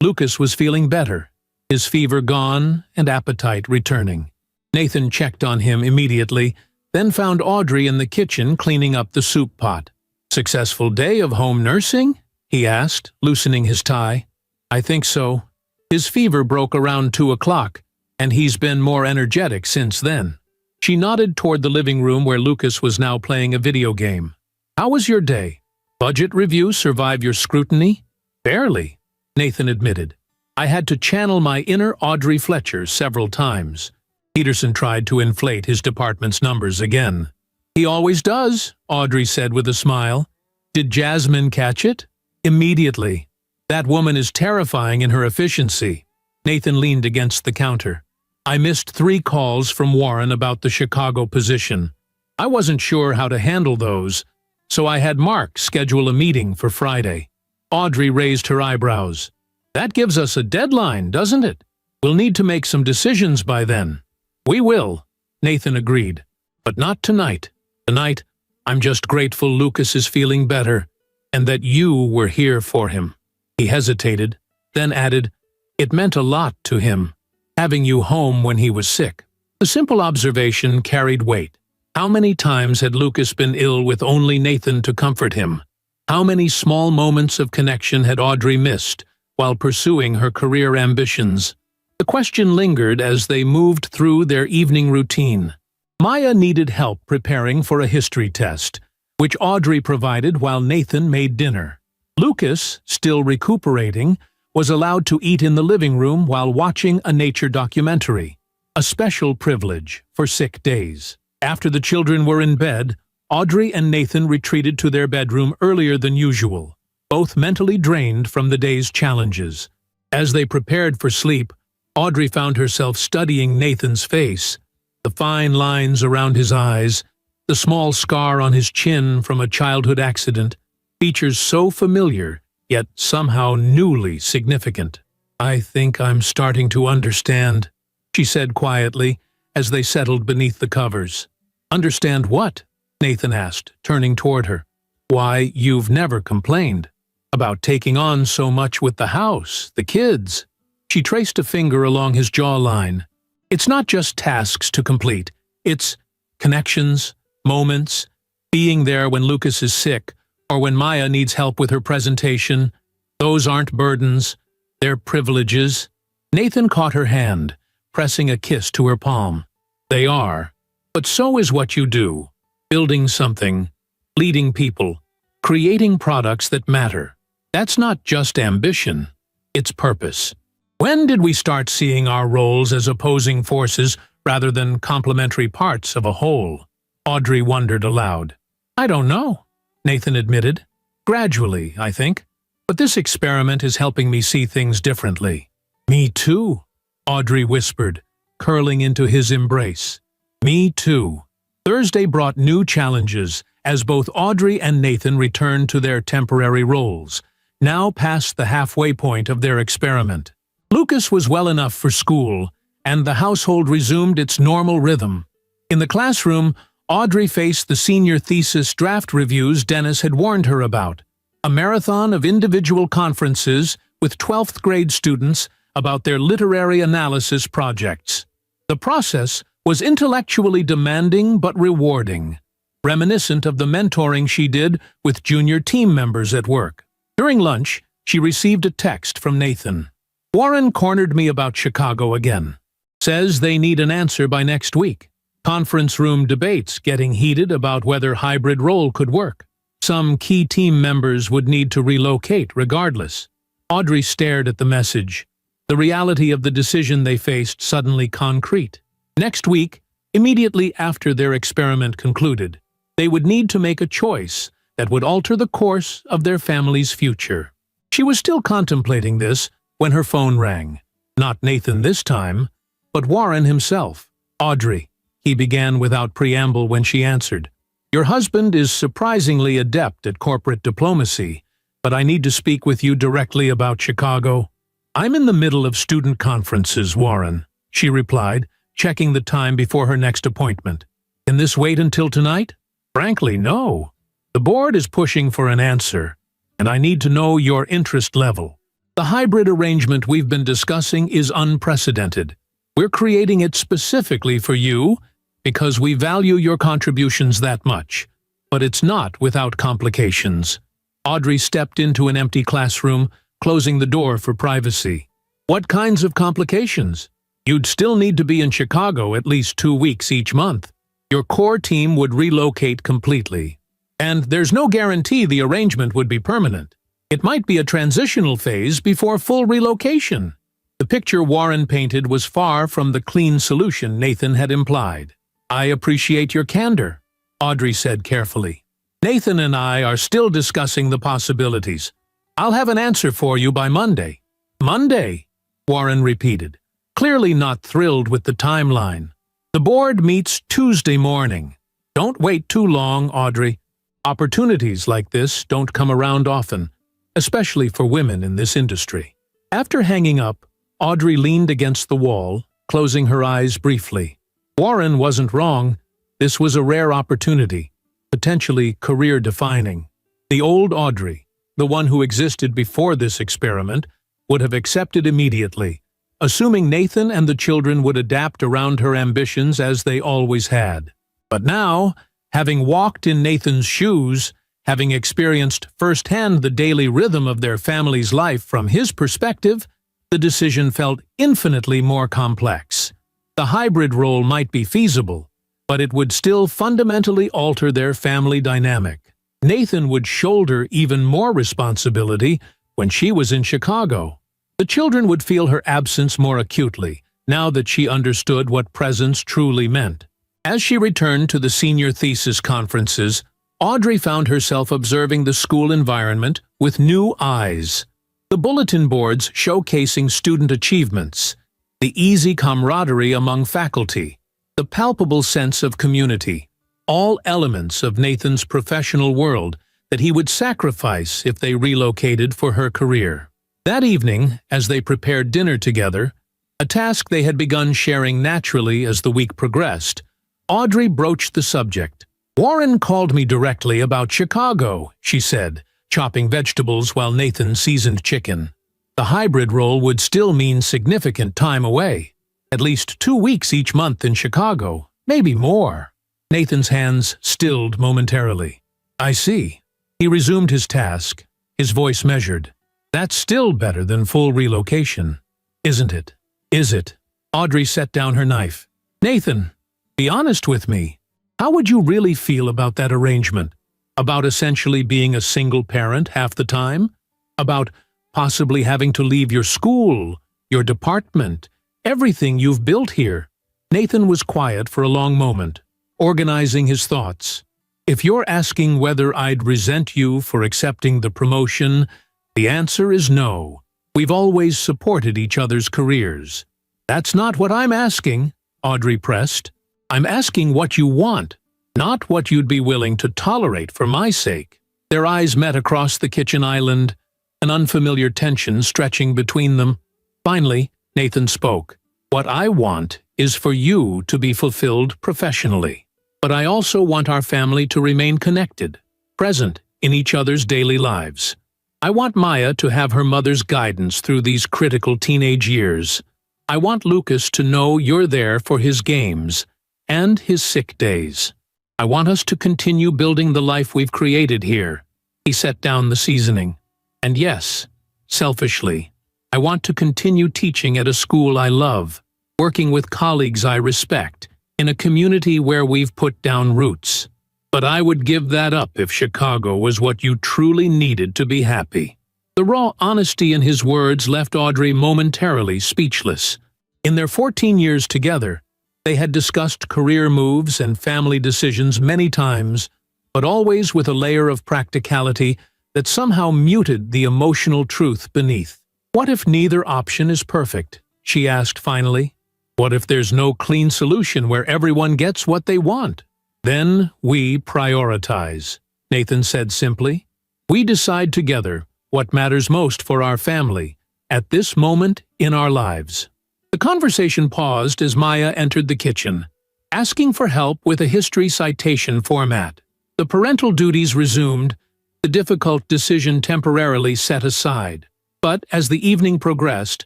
Lucas was feeling better, his fever gone and appetite returning. Nathan checked on him immediately, then found Audrey in the kitchen cleaning up the soup pot. "Successful day of home nursing?" he asked, loosening his tie. "I think so. His fever broke around 2 o'clock, and he's been more energetic since then." She nodded toward the living room where Lucas was now playing a video game. "How was your day? Budget review survive your scrutiny?" "Barely," Nathan admitted. "I had to channel my inner Audrey Fletcher several times." Peterson tried to inflate his department's numbers again. "He always does," Audrey said with a smile. "Did Jasmine catch it?" "Immediately. That woman is terrifying in her efficiency." Nathan leaned against the counter. "I missed 3 calls from Warren about the Chicago position. I wasn't sure how to handle those, so I had Mark schedule a meeting for Friday." Audrey raised her eyebrows. "That gives us a deadline, doesn't it? We'll need to make some decisions by then." "We will," Nathan agreed. "But not tonight. Tonight, I'm just grateful Lucas is feeling better, and that you were here for him." He hesitated, then added, "It meant a lot to him, having you home when he was sick." The simple observation carried weight. How many times had Lucas been ill with only Nathan to comfort him? How many small moments of connection had Audrey missed while pursuing her career ambitions? The question lingered as they moved through their evening routine. Maya needed help preparing for a history test, which Audrey provided while Nathan made dinner. Lucas, still recuperating, was allowed to eat in the living room while watching a nature documentary, a special privilege for sick days. After the children were in bed, Audrey and Nathan retreated to their bedroom earlier than usual, both mentally drained from the day's challenges. As they prepared for sleep, Audrey found herself studying Nathan's face, the fine lines around his eyes, the small scar on his chin from a childhood accident, features so familiar, yet somehow newly significant. "I think I'm starting to understand," she said quietly as they settled beneath the covers. "Understand what?" Nathan asked, turning toward her. "Why, you've never complained about taking on so much with the house, the kids." She traced a finger along his jawline. "It's not just tasks to complete. It's connections, moments, being there when Lucas is sick, or when Maya needs help with her presentation. Those aren't burdens, they're privileges." Nathan caught her hand, pressing a kiss to her palm. "They are. But so is what you do. Building something, leading people, creating products that matter. That's not just ambition, it's purpose." When did we start seeing our roles as opposing forces rather than complementary parts of a whole? Audrey wondered aloud. "I don't know," Nathan admitted. "Gradually, I think. But this experiment is helping me see things differently." "Me too," Audrey whispered, curling into his embrace. "Me too." Thursday brought new challenges as both Audrey and Nathan returned to their temporary roles, now past the halfway point of their experiment. Lucas was well enough for school, and the household resumed its normal rhythm. In the classroom, Audrey faced the senior thesis draft reviews Dennis had warned her about, a marathon of individual conferences with 12th grade students about their literary analysis projects. The process was intellectually demanding but rewarding, reminiscent of the mentoring she did with junior team members at work. During lunch, she received a text from Nathan. "Warren cornered me about Chicago again. Says they need an answer by next week. Conference room debates getting heated about whether hybrid role could work. Some key team members would need to relocate regardless." Audrey stared at the message, the reality of the decision they faced suddenly concrete. Next week, immediately after their experiment concluded, they would need to make a choice that would alter the course of their family's future. She was still contemplating this when her phone rang. Not Nathan this time, but Warren himself. "Audrey," he began without preamble when she answered. "Your husband is surprisingly adept at corporate diplomacy, but I need to speak with you directly about Chicago." "I'm in the middle of student conferences, Warren," she replied, checking the time before her next appointment. "Can this wait until tonight?" "Frankly, no. The board is pushing for an answer, and I need to know your interest level. The hybrid arrangement we've been discussing is unprecedented. We're creating it specifically for you because we value your contributions that much, but it's not without complications." Audrey stepped into an empty classroom, closing the door for privacy. "What kinds of complications?" "You'd still need to be in Chicago at least 2 weeks each month. Your core team would relocate completely. And there's no guarantee the arrangement would be permanent. It might be a transitional phase before full relocation." The picture Warren painted was far from the clean solution Nathan had implied. "I appreciate your candor," Audrey said carefully. "Nathan and I are still discussing the possibilities. I'll have an answer for you by Monday." "Monday?" Warren repeated, clearly not thrilled with the timeline. "The board meets Tuesday morning. Don't wait too long, Audrey. Opportunities like this don't come around often, especially for women in this industry." After hanging up, Audrey leaned against the wall, closing her eyes briefly. Warren wasn't wrong. This was a rare opportunity, potentially career-defining. The old Audrey, the one who existed before this experiment, would have accepted immediately, assuming Nathan and the children would adapt around her ambitions as they always had. But now, having walked in Nathan's shoes, having experienced firsthand the daily rhythm of their family's life from his perspective, the decision felt infinitely more complex. The hybrid role might be feasible, but it would still fundamentally alter their family dynamic. Nathan would shoulder even more responsibility when she was in Chicago. The children would feel her absence more acutely, now that she understood what presence truly meant. As she returned to the senior thesis conferences, Audrey found herself observing the school environment with new eyes. The bulletin boards showcasing student achievements, the easy camaraderie among faculty, the palpable sense of community, all elements of Nathan's professional world that he would sacrifice if they relocated for her career. That evening, as they prepared dinner together, a task they had begun sharing naturally as the week progressed, Audrey broached the subject. "Warren called me directly about Chicago," she said, chopping vegetables while Nathan seasoned chicken. The hybrid role would still mean significant time away. At least 2 weeks each month in Chicago, maybe more. Nathan's hands stilled momentarily. "I see." He resumed his task, his voice measured. "That's still better than full relocation, isn't it?" "Is it?" Audrey set down her knife. "Nathan, be honest with me. How would you really feel about that arrangement? About essentially being a single parent half the time? About possibly having to leave your school, your department, everything you've built here?" Nathan was quiet for a long moment, organizing his thoughts. "If you're asking whether I'd resent you for accepting the promotion, the answer is no. We've always supported each other's careers." "That's not what I'm asking," Audrey pressed. "I'm asking what you want, not what you'd be willing to tolerate for my sake." Their eyes met across the kitchen island, an unfamiliar tension stretching between them. Finally, Nathan spoke. "What I want is for you to be fulfilled professionally. But I also want our family to remain connected, present in each other's daily lives. I want Maya to have her mother's guidance through these critical teenage years. I want Lucas to know you're there for his games and his sick days. I want us to continue building the life we've created here." He set down the seasoning. "And yes, selfishly, I want to continue teaching at a school I love, working with colleagues I respect, in a community where we've put down roots. But I would give that up if Chicago was what you truly needed to be happy." The raw honesty in his words left Audrey momentarily speechless. In their 14 years together, They had discussed career moves and family decisions many times, but always with a layer of practicality that somehow muted the emotional truth beneath. "What if neither option is perfect?" she asked finally. "What if there's no clean solution where everyone gets what they want?" "Then we prioritize," Nathan said simply. "We decide together what matters most for our family at this moment in our lives." The conversation paused as Maya entered the kitchen, asking for help with a history citation format. The parental duties resumed, the difficult decision temporarily set aside. But as the evening progressed,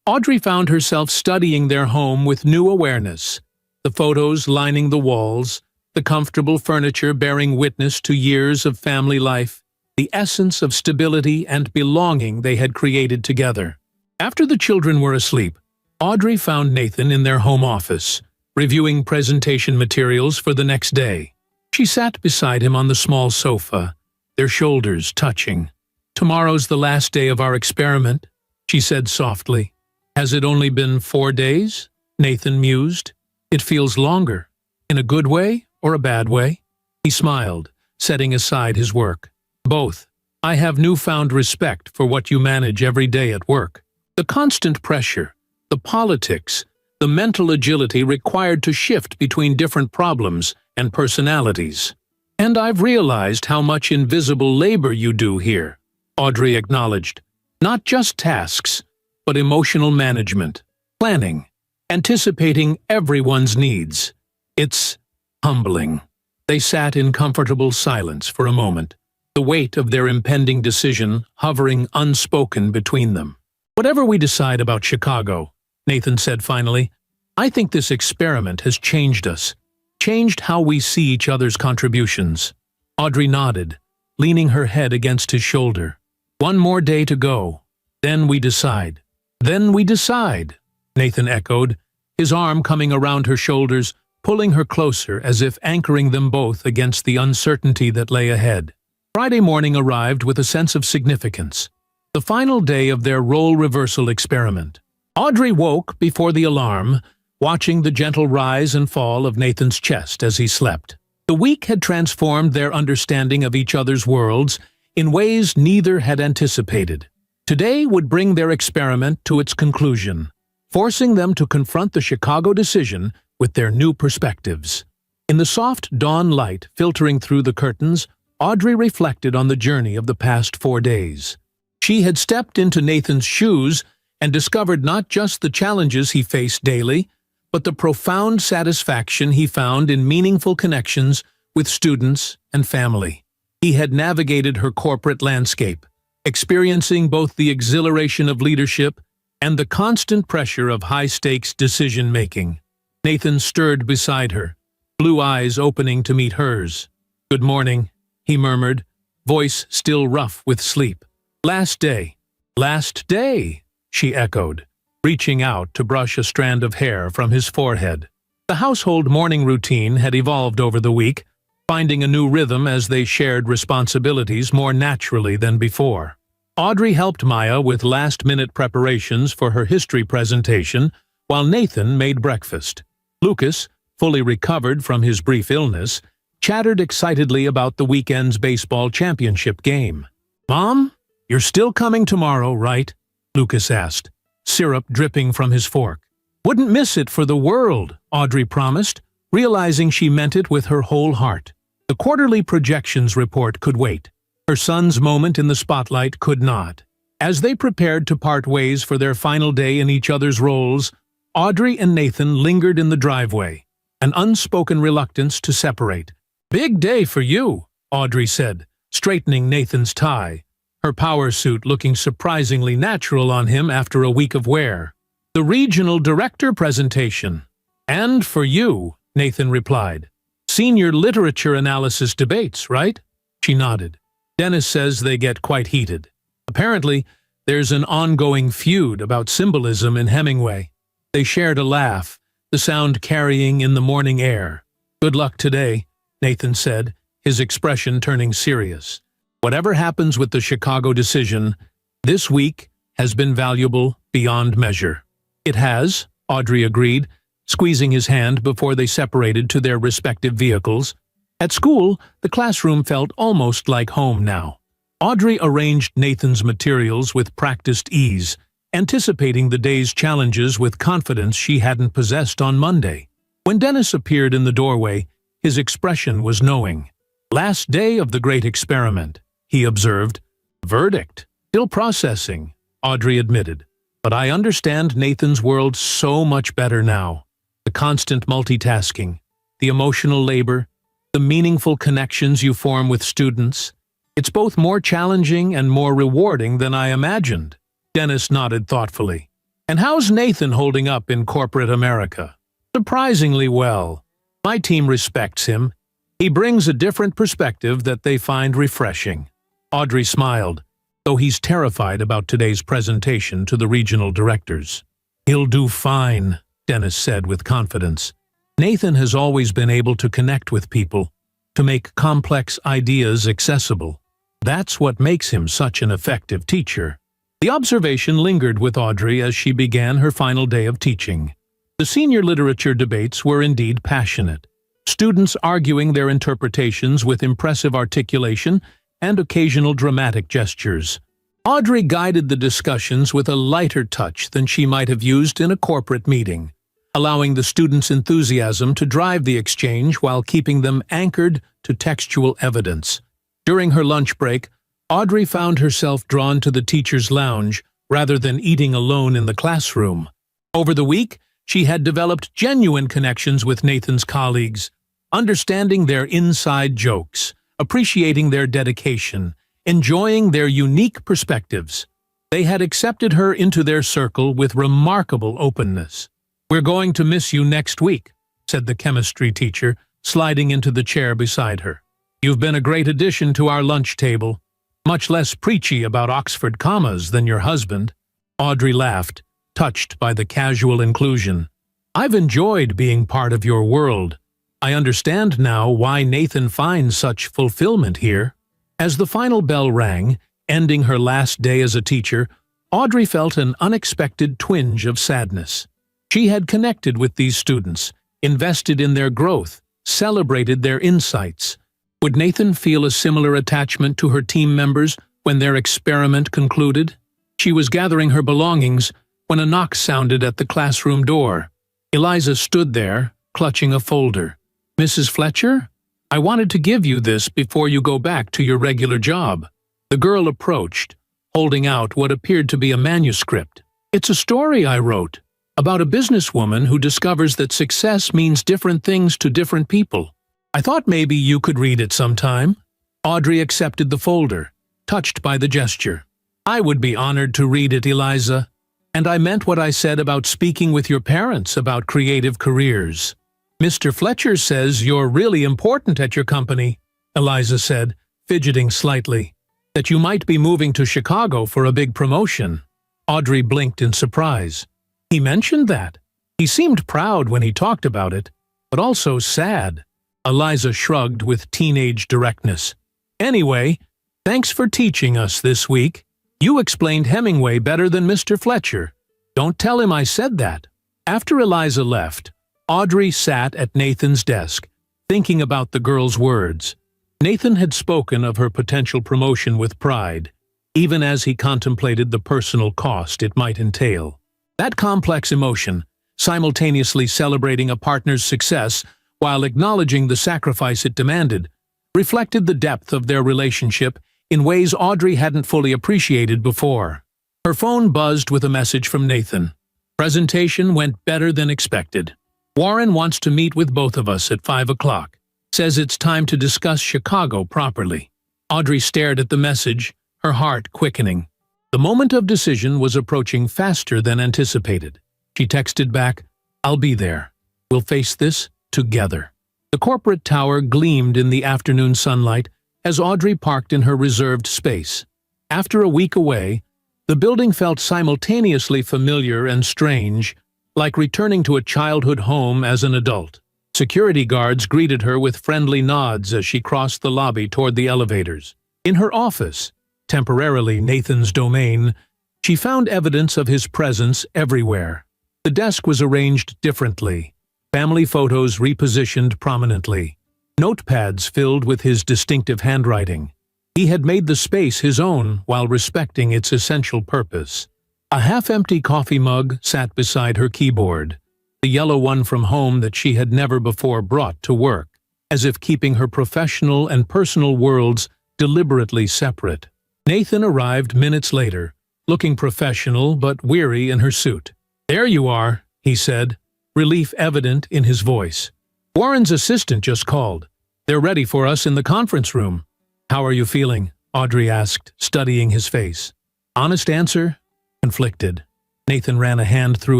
Audrey found herself studying their home with new awareness. The photos lining the walls, the comfortable furniture bearing witness to years of family life, the essence of stability and belonging they had created together. After the children were asleep, Audrey found Nathan in their home office, reviewing presentation materials for the next day. She sat beside him on the small sofa, their shoulders touching. "Tomorrow's the last day of our experiment," she said softly. "Has it only been 4 days?" Nathan mused. "It feels longer. In a good way or a bad way?" He smiled, setting aside his work. "Both. I have newfound respect for what you manage every day at work. The constant pressure, the politics, the mental agility required to shift between different problems and personalities. And I've realized how much invisible labor you do here," Audrey acknowledged. "Not just tasks, but emotional management, planning, anticipating everyone's needs. It's humbling." They sat in comfortable silence for a moment, the weight of their impending decision hovering unspoken between them. "Whatever we decide about Chicago," Nathan said finally, "I think this experiment has changed us, changed how we see each other's contributions." Audrey nodded, leaning her head against his shoulder. "One more day to go. Then we decide." "Then we decide," Nathan echoed, his arm coming around her shoulders, pulling her closer as if anchoring them both against the uncertainty that lay ahead. Friday morning arrived with a sense of significance, the final day of their role reversal experiment. Audrey woke before the alarm, watching the gentle rise and fall of Nathan's chest as he slept. The week had transformed their understanding of each other's worlds in ways neither had anticipated. Today would bring their experiment to its conclusion, forcing them to confront the Chicago decision with their new perspectives. In the soft dawn light filtering through the curtains, Audrey reflected on the journey of the past 4 days. She had stepped into Nathan's shoes and discovered not just the challenges he faced daily, but the profound satisfaction he found in meaningful connections with students and family. He had navigated her corporate landscape, experiencing both the exhilaration of leadership and the constant pressure of high-stakes decision-making. Nathan stirred beside her, blue eyes opening to meet hers. "Good morning," he murmured, voice still rough with sleep. "Last day." "Last day," she echoed, reaching out to brush a strand of hair from his forehead. The household morning routine had evolved over the week, finding a new rhythm as they shared responsibilities more naturally than before. Audrey helped Maya with last-minute preparations for her history presentation, while Nathan made breakfast. Lucas, fully recovered from his brief illness, chattered excitedly about the weekend's baseball championship game. "Mom, you're still coming tomorrow, right?" Lucas asked, syrup dripping from his fork. "Wouldn't miss it for the world," Audrey promised, realizing she meant it with her whole heart. The quarterly projections report could wait. Her son's moment in the spotlight could not. As they prepared to part ways for their final day in each other's roles, Audrey and Nathan lingered in the driveway, an unspoken reluctance to separate. "Big day for you," Audrey said, straightening Nathan's tie, her power suit looking surprisingly natural on him after a week of wear. "The regional director presentation." "And for you," Nathan replied. "Senior literature analysis debates, right?" She nodded. "Dennis says they get quite heated. Apparently, there's an ongoing feud about symbolism in Hemingway." They shared a laugh, the sound carrying in the morning air. "Good luck today," Nathan said, his expression turning serious. "Whatever happens with the Chicago decision, this week has been valuable beyond measure." "It has," Audrey agreed, squeezing his hand before they separated to their respective vehicles. At school, the classroom felt almost like home now. Audrey arranged Nathan's materials with practiced ease, anticipating the day's challenges with confidence she hadn't possessed on Monday. When Dennis appeared in the doorway, his expression was knowing. "Last day of the great experiment," he observed. "Verdict. Still processing," Audrey admitted. "But I understand Nathan's world so much better now. The constant multitasking, the emotional labor, the meaningful connections you form with students. It's both more challenging and more rewarding than I imagined." Dennis nodded thoughtfully. "And how's Nathan holding up in corporate America?" "Surprisingly well. My team respects him. He brings a different perspective that they find refreshing." Audrey smiled, though he's terrified about today's presentation to the regional directors. "He'll do fine," Dennis said with confidence. "Nathan has always been able to connect with people, to make complex ideas accessible. That's what makes him such an effective teacher." The observation lingered with Audrey as she began her final day of teaching. The senior literature debates were indeed passionate, students arguing their interpretations with impressive articulation and occasional dramatic gestures. Audrey guided the discussions with a lighter touch than she might have used in a corporate meeting, allowing the students' enthusiasm to drive the exchange while keeping them anchored to textual evidence. During her lunch break, Audrey found herself drawn to the teacher's lounge rather than eating alone in the classroom. Over the week, she had developed genuine connections with Nathan's colleagues, understanding their inside jokes, appreciating their dedication, enjoying their unique perspectives. They had accepted her into their circle with remarkable openness. "We're going to miss you next week," said the chemistry teacher, sliding into the chair beside her. "You've been a great addition to our lunch table. Much less preachy about Oxford commas than your husband." Audrey laughed, touched by the casual inclusion. "I've enjoyed being part of your world. I understand now why Nathan finds such fulfillment here." As the final bell rang, ending her last day as a teacher, Audrey felt an unexpected twinge of sadness. She had connected with these students, invested in their growth, celebrated their insights. Would Nathan feel a similar attachment to her team members when their experiment concluded? She was gathering her belongings when a knock sounded at the classroom door. Eliza stood there, clutching a folder. "Mrs. Fletcher? I wanted to give you this before you go back to your regular job." The girl approached, holding out what appeared to be a manuscript. "It's a story I wrote, about a businesswoman who discovers that success means different things to different people. I thought maybe you could read it sometime." Audrey accepted the folder, touched by the gesture. "I would be honored to read it, Eliza. And I meant what I said about speaking with your parents about creative careers." "Mr. Fletcher says you're really important at your company," Eliza said, fidgeting slightly. "That you might be moving to Chicago for a big promotion." Audrey blinked in surprise. "He mentioned that. He seemed proud when he talked about it, but also sad." Eliza shrugged with teenage directness. "Anyway, thanks for teaching us this week. You explained Hemingway better than Mr. Fletcher. Don't tell him I said that." After Eliza left, Audrey sat at Nathan's desk, thinking about the girl's words. Nathan had spoken of her potential promotion with pride, even as he contemplated the personal cost it might entail. That complex emotion, simultaneously celebrating a partner's success while acknowledging the sacrifice it demanded, reflected the depth of their relationship in ways Audrey hadn't fully appreciated before. Her phone buzzed with a message from Nathan. "Presentation went better than expected. Warren wants to meet with both of us at 5 o'clock. Says it's time to discuss Chicago properly." Audrey stared at the message, her heart quickening. The moment of decision was approaching faster than anticipated. She texted back, "I'll be there. We'll face this together." The corporate tower gleamed in the afternoon sunlight as Audrey parked in her reserved space. After a week away, the building felt simultaneously familiar and strange, like returning to a childhood home as an adult. Security guards greeted her with friendly nods as she crossed the lobby toward the elevators. In her office, temporarily Nathan's domain, she found evidence of his presence everywhere. The desk was arranged differently, family photos repositioned prominently, notepads filled with his distinctive handwriting. He had made the space his own while respecting its essential purpose. A half-empty coffee mug sat beside her keyboard, the yellow one from home that she had never before brought to work, as if keeping her professional and personal worlds deliberately separate. Nathan arrived minutes later, looking professional but weary in her suit. "There you are," he said, relief evident in his voice. "Warren's assistant just called. They're ready for us in the conference room." "How are you feeling?" Audrey asked, studying his face. Honest answer? Conflicted. Nathan ran a hand through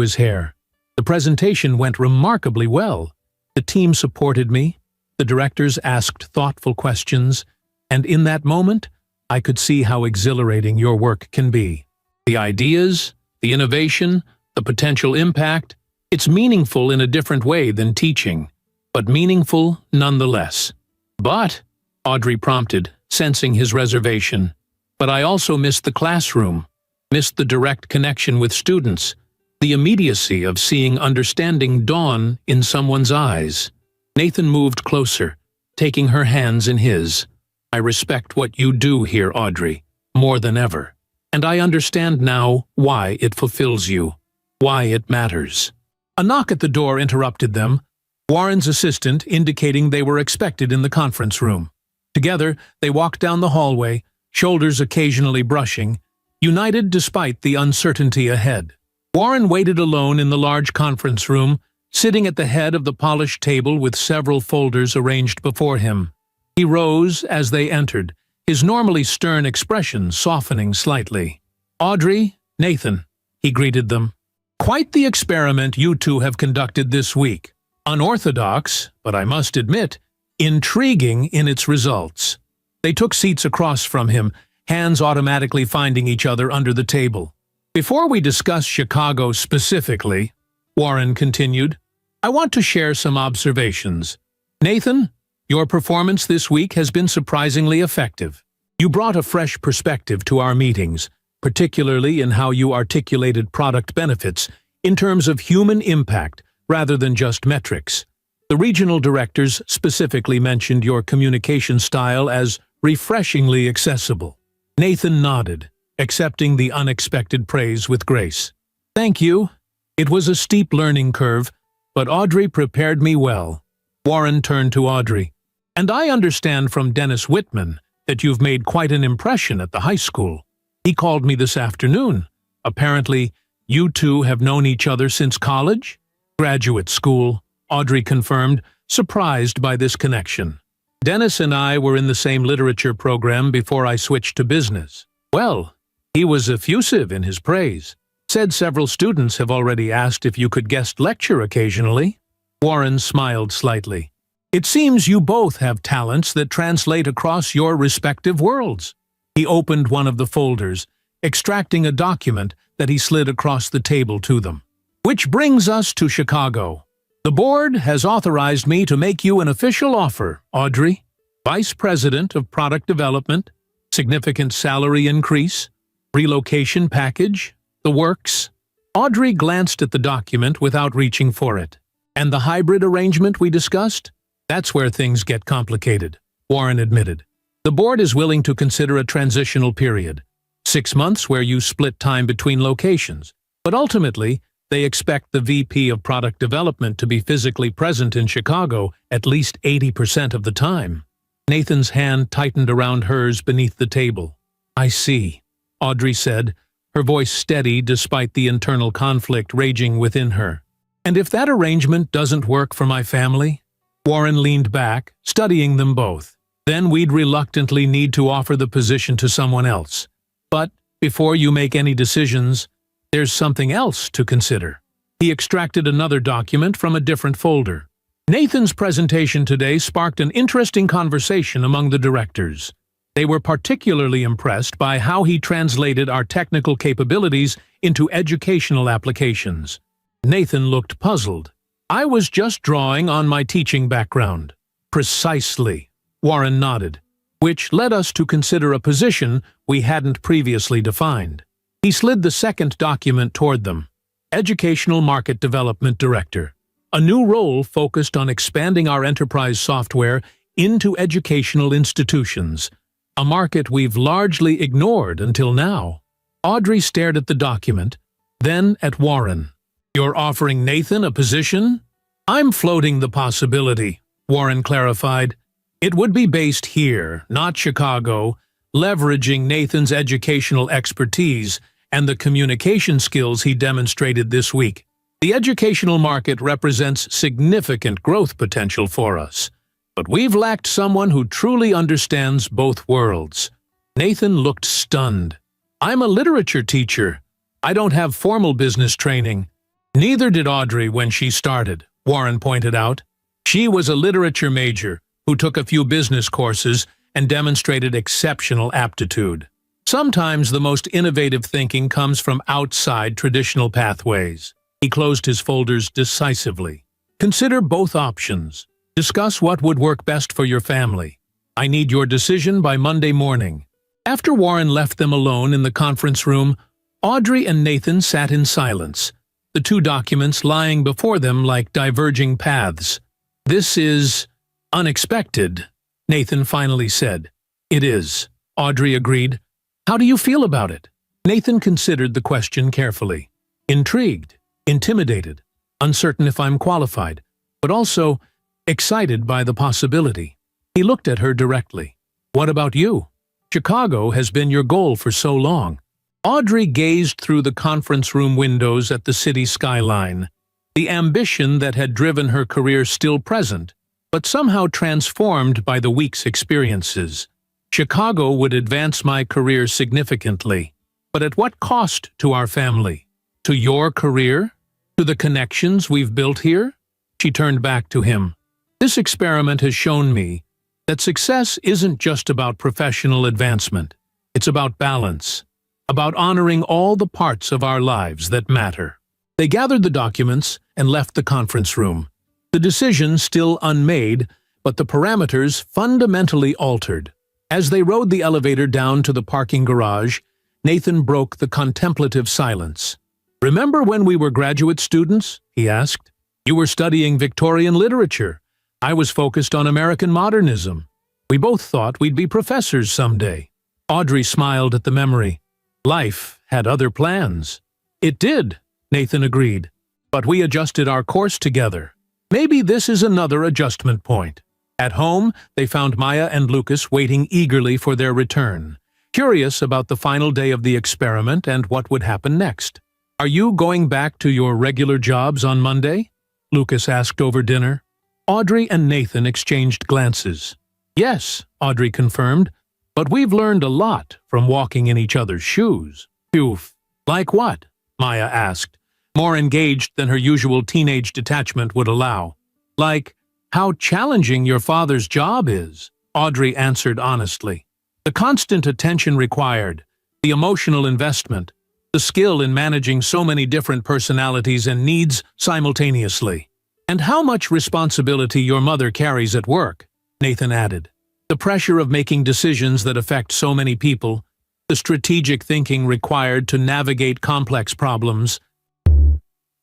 his hair. "The presentation went remarkably well. The team supported me. The directors asked thoughtful questions, and in that moment, I could see how exhilarating your work can be. The ideas, the innovation, the potential impact, it's meaningful in a different way than teaching, but meaningful nonetheless." "But," Audrey prompted, sensing his reservation, "but I also missed the classroom, missed the direct connection with students, the immediacy of seeing understanding dawn in someone's eyes." Nathan moved closer, taking her hands in his. "I respect what you do here, Audrey, more than ever. And I understand now why it fulfills you, why it matters." A knock at the door interrupted them, Warren's assistant indicating they were expected in the conference room. Together, they walked down the hallway, shoulders occasionally brushing, united despite the uncertainty ahead. Warren waited alone in the large conference room, sitting at the head of the polished table with several folders arranged before him. He rose as they entered, his normally stern expression softening slightly. "Audrey, Nathan," he greeted them. "Quite the experiment you two have conducted this week. Unorthodox, but I must admit, intriguing in its results." They took seats across from him, hands automatically finding each other under the table. "Before we discuss Chicago specifically," Warren continued, "I want to share some observations. Nathan, your performance this week has been surprisingly effective. You brought a fresh perspective to our meetings, particularly in how you articulated product benefits in terms of human impact rather than just metrics. The regional directors specifically mentioned your communication style as refreshingly accessible." Nathan nodded, accepting the unexpected praise with grace. "Thank you. It was a steep learning curve, but Audrey prepared me well." Warren turned to Audrey. "And I understand from Dennis Whitman that you've made quite an impression at the high school. He called me this afternoon. Apparently, you two have known each other since college?" "Graduate school," Audrey confirmed, surprised by this connection. "Dennis and I were in the same literature program before I switched to business." "Well, he was effusive in his praise. Said several students have already asked if you could guest lecture occasionally." Warren smiled slightly. "It seems you both have talents that translate across your respective worlds." He opened one of the folders, extracting a document that he slid across the table to them. "Which brings us to Chicago. The board has authorized me to make you an official offer, Audrey. Vice President of Product Development, significant salary increase, relocation package, the works." Audrey glanced at the document without reaching for it. "And the hybrid arrangement we discussed? That's where things get complicated," Warren admitted. "The board is willing to consider a transitional period, 6 months where you split time between locations, but ultimately, they expect the VP of Product Development to be physically present in Chicago at least 80% of the time." Nathan's hand tightened around hers beneath the table. "I see," Audrey said, her voice steady despite the internal conflict raging within her. "And if that arrangement doesn't work for my family?" Warren leaned back, studying them both. "Then we'd reluctantly need to offer the position to someone else. But before you make any decisions, there's something else to consider." He extracted another document from a different folder. Nathan's presentation today sparked an interesting conversation among the directors. They were particularly impressed by how he translated our technical capabilities into educational applications. Nathan looked puzzled. "I was just drawing on my teaching background." "Precisely," Warren nodded, "which led us to consider a position we hadn't previously defined." He slid the second document toward them. "Educational Market Development Director. a new role focused on expanding our enterprise software into educational institutions, a market we've largely ignored until now. Audrey stared at the document, then at Warren. "You're offering Nathan a position?" "I'm floating the possibility," Warren clarified. "It would be based here, not Chicago, leveraging Nathan's educational expertise and the communication skills he demonstrated this week. The educational market represents significant growth potential for us, but we've lacked someone who truly understands both worlds." Nathan looked stunned. "I'm a literature teacher. I don't have formal business training." "Neither did Audrey when she started," Warren pointed out. "She was a literature major who took a few business courses and demonstrated exceptional aptitude. Sometimes the most innovative thinking comes from outside traditional pathways." He closed his folders decisively. "Consider both options. Discuss what would work best for your family. I need your decision by Monday morning." After Warren left them alone in the conference room, Audrey and Nathan sat in silence, the two documents lying before them like diverging paths. "This is unexpected," Nathan finally said. "It is," Audrey agreed. "How do you feel about it?" Nathan considered the question carefully. "Intrigued, intimidated, uncertain if I'm qualified, but also excited by the possibility." He looked at her directly. "What about you? Chicago has been your goal for so long." Audrey gazed through the conference room windows at the city skyline, the ambition that had driven her career still present, but somehow transformed by the week's experiences. "Chicago would advance my career significantly, but at what cost to our family? To your career? To the connections we've built here?" She turned back to him. "This experiment has shown me that success isn't just about professional advancement. It's about balance, about honoring all the parts of our lives that matter." They gathered the documents and left the conference room. The decision still unmade, but the parameters fundamentally altered. As they rode the elevator down to the parking garage, Nathan broke the contemplative silence. "Remember when we were graduate students?" he asked. "You were studying Victorian literature. I was focused on American modernism. We both thought we'd be professors someday." Audrey smiled at the memory. "Life had other plans." "It did," Nathan agreed. "But we adjusted our course together. Maybe this is another adjustment point." At home, they found Maya and Lucas waiting eagerly for their return, curious about the final day of the experiment and what would happen next. "Are you going back to your regular jobs on Monday?" Lucas asked over dinner. Audrey and Nathan exchanged glances. "Yes," Audrey confirmed, "but we've learned a lot from walking in each other's shoes." "Phew. Like what?" Maya asked, more engaged than her usual teenage detachment would allow. "Like how challenging your father's job is," Audrey answered honestly. "The constant attention required, the emotional investment, the skill in managing so many different personalities and needs simultaneously. And how much responsibility your mother carries at work," Nathan added. "The pressure of making decisions that affect so many people, the strategic thinking required to navigate complex problems."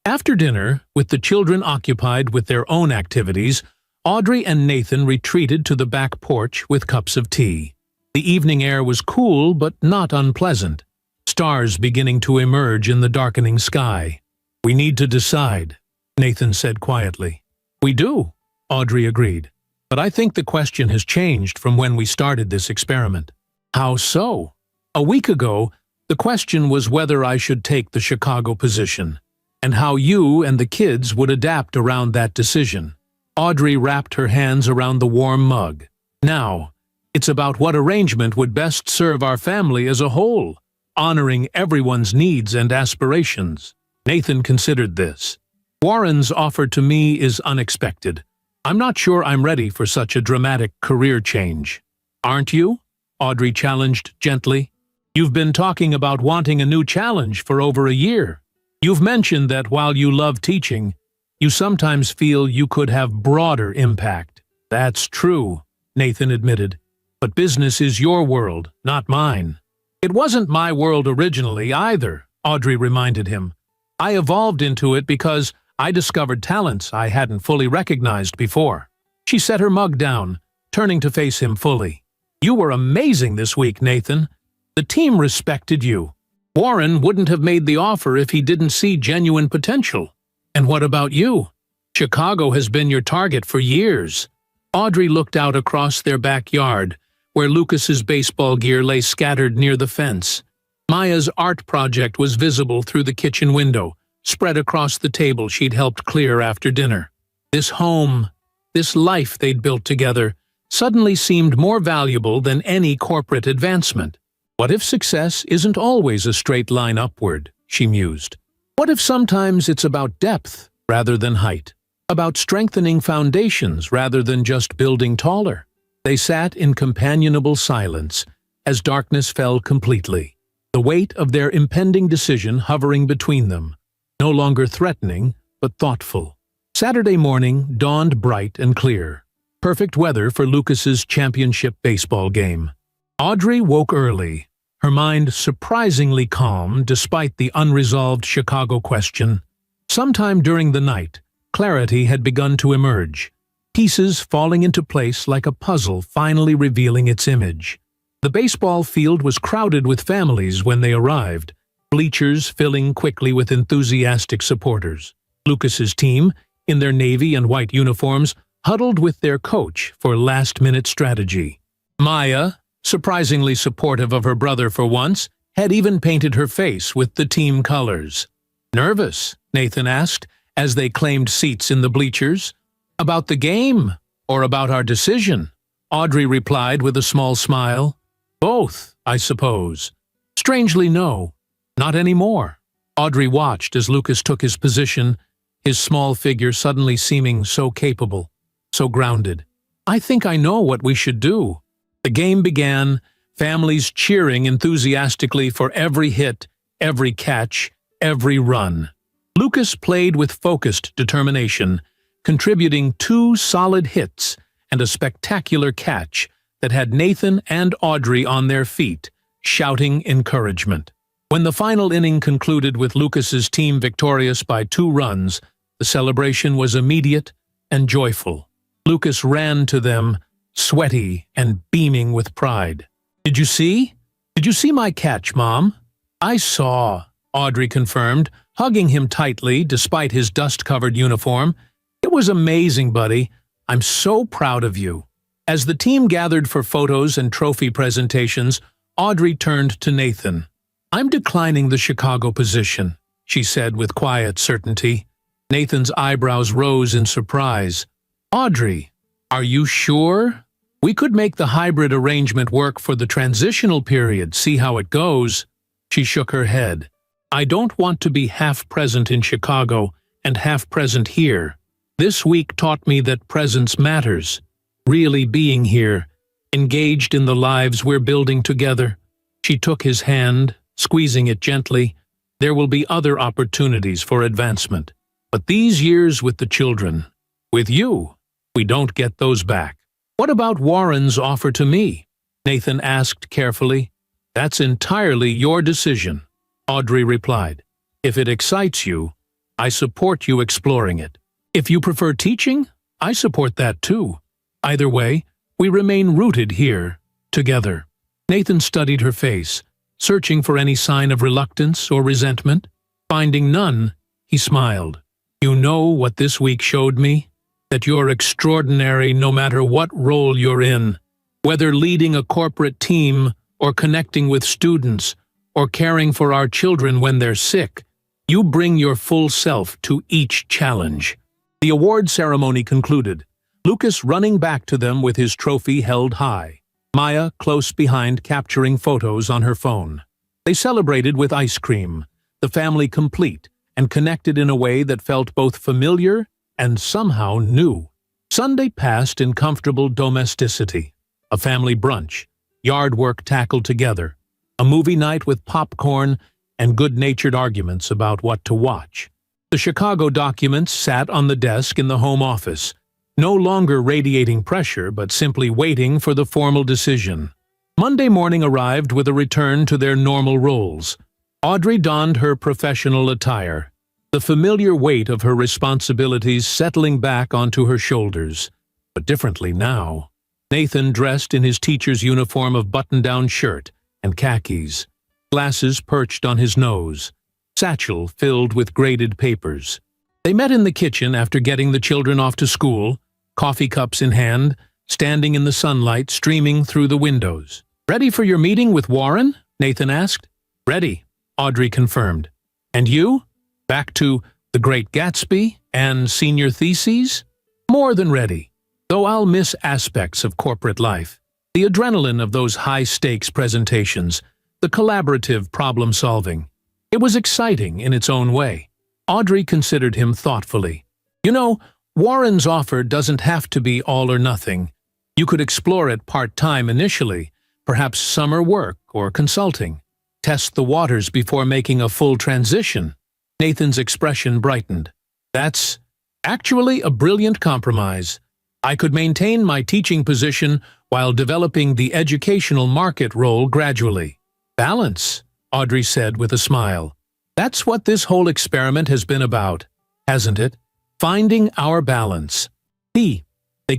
After dinner, with the children occupied with their own activities, Audrey and Nathan retreated to the back porch with cups of tea. The evening air was cool but not unpleasant, stars beginning to emerge in the darkening sky. "We need to decide," Nathan said quietly. "We do," Audrey agreed. "But I think the question has changed from when we started this experiment." "How so?" "A week ago, the question was whether I should take the Chicago position, and how you and the kids would adapt around that decision." Audrey wrapped her hands around the warm mug. "Now, it's about what arrangement would best serve our family as a whole, honoring everyone's needs and aspirations." Nathan considered this. "Warren's offer to me is unexpected. I'm not sure I'm ready for such a dramatic career change." "Aren't you?" Audrey challenged gently. "You've been talking about wanting a new challenge for over a year. You've mentioned that while you love teaching, you sometimes feel you could have broader impact." "That's true," Nathan admitted. "But business is your world, not mine." "It wasn't my world originally either," Audrey reminded him. "I evolved into it because I discovered talents I hadn't fully recognized before." She set her mug down, turning to face him fully. "You were amazing this week, Nathan. The team respected you. Warren wouldn't have made the offer if he didn't see genuine potential. And what about you? Chicago has been your target for years." Audrey looked out across their backyard, where Lucas's baseball gear lay scattered near the fence. Maya's art project was visible through the kitchen window, spread across the table she'd helped clear after dinner. This home, this life they'd built together, suddenly seemed more valuable than any corporate advancement. What if success isn't always a straight line upward, she mused. What if sometimes it's about depth rather than height? About strengthening foundations rather than just building taller? They sat in companionable silence as darkness fell completely, the weight of their impending decision hovering between them, no longer threatening but thoughtful. Saturday morning dawned bright and clear, perfect weather for Lucas's championship baseball game. Audrey woke early, her mind surprisingly calm despite the unresolved Chicago question. Sometime during the night, clarity had begun to emerge, pieces falling into place like a puzzle finally revealing its image. The baseball field was crowded with families when they arrived, bleachers filling quickly with enthusiastic supporters. Lucas's team, in their navy and white uniforms, huddled with their coach for last-minute strategy. Maya, surprisingly supportive of her brother for once, had even painted her face with the team colors. "Nervous?" Nathan asked, as they claimed seats in the bleachers. "About the game, or about our decision?" Audrey replied with a small smile. "Both, I suppose." "Strangely, no. Not anymore." Audrey watched as Lucas took his position, his small figure suddenly seeming so capable, so grounded. "I think I know what we should do." The game began, families cheering enthusiastically for every hit, every catch, every run. Lucas played with focused determination, contributing 2 solid hits and a spectacular catch that had Nathan and Audrey on their feet, shouting encouragement. When the final inning concluded with Lucas's team victorious by 2 runs, the celebration was immediate and joyful. Lucas ran to them, sweaty and beaming with pride. "Did you see? Did you see my catch, Mom?" "I saw," Audrey confirmed, hugging him tightly despite his dust-covered uniform. "It was amazing, buddy. I'm so proud of you." As the team gathered for photos and trophy presentations, Audrey turned to Nathan. "I'm declining the Chicago position," she said with quiet certainty. Nathan's eyebrows rose in surprise. "Audrey, are you sure? We could make the hybrid arrangement work for the transitional period, see how it goes." She shook her head. "I don't want to be half present in Chicago and half present here. This week taught me that presence matters, really being here, engaged in the lives we're building together." She took his hand, squeezing it gently. "There will be other opportunities for advancement. But these years with the children, with you, we don't get those back." "What about Warren's offer to me?" Nathan asked carefully. "That's entirely your decision," Audrey replied. "If it excites you, I support you exploring it. If you prefer teaching, I support that too. Either way, we remain rooted here, together." Nathan studied her face, searching for any sign of reluctance or resentment. Finding none, he smiled. "You know what this week showed me? That you're extraordinary no matter what role you're in. Whether leading a corporate team, or connecting with students, or caring for our children when they're sick, you bring your full self to each challenge." The award ceremony concluded, Lucas running back to them with his trophy held high, Maya close behind capturing photos on her phone. They celebrated with ice cream, the family complete and connected in a way that felt both familiar and somehow new. Sunday passed in comfortable domesticity, a family brunch, yard work tackled together, a movie night with popcorn and good-natured arguments about what to watch. The Chicago documents sat on the desk in the home office, no longer radiating pressure but simply waiting for the formal decision. Monday morning arrived with a return to their normal roles. Audrey donned her professional attire, the familiar weight of her responsibilities settling back onto her shoulders. But differently now. Nathan dressed in his teacher's uniform of button-down shirt and khakis, glasses perched on his nose, satchel filled with graded papers. They met in the kitchen after getting the children off to school, coffee cups in hand, standing in the sunlight streaming through the windows. "Ready for your meeting with Warren?" Nathan asked. "Ready," Audrey confirmed. "And you? Back to The Great Gatsby and senior theses?" "More than ready, though I'll miss aspects of corporate life. The adrenaline of those high-stakes presentations, the collaborative problem-solving. It was exciting in its own way." Audrey considered him thoughtfully. "You know, Warren's offer doesn't have to be all or nothing. You could explore it part-time initially, perhaps summer work or consulting. Test the waters before making a full transition." Nathan's expression brightened. "That's actually a brilliant compromise. I could maintain my teaching position while developing the educational market role gradually." "Balance," Audrey said with a smile. "That's what this whole experiment has been about, hasn't it? Finding our balance." They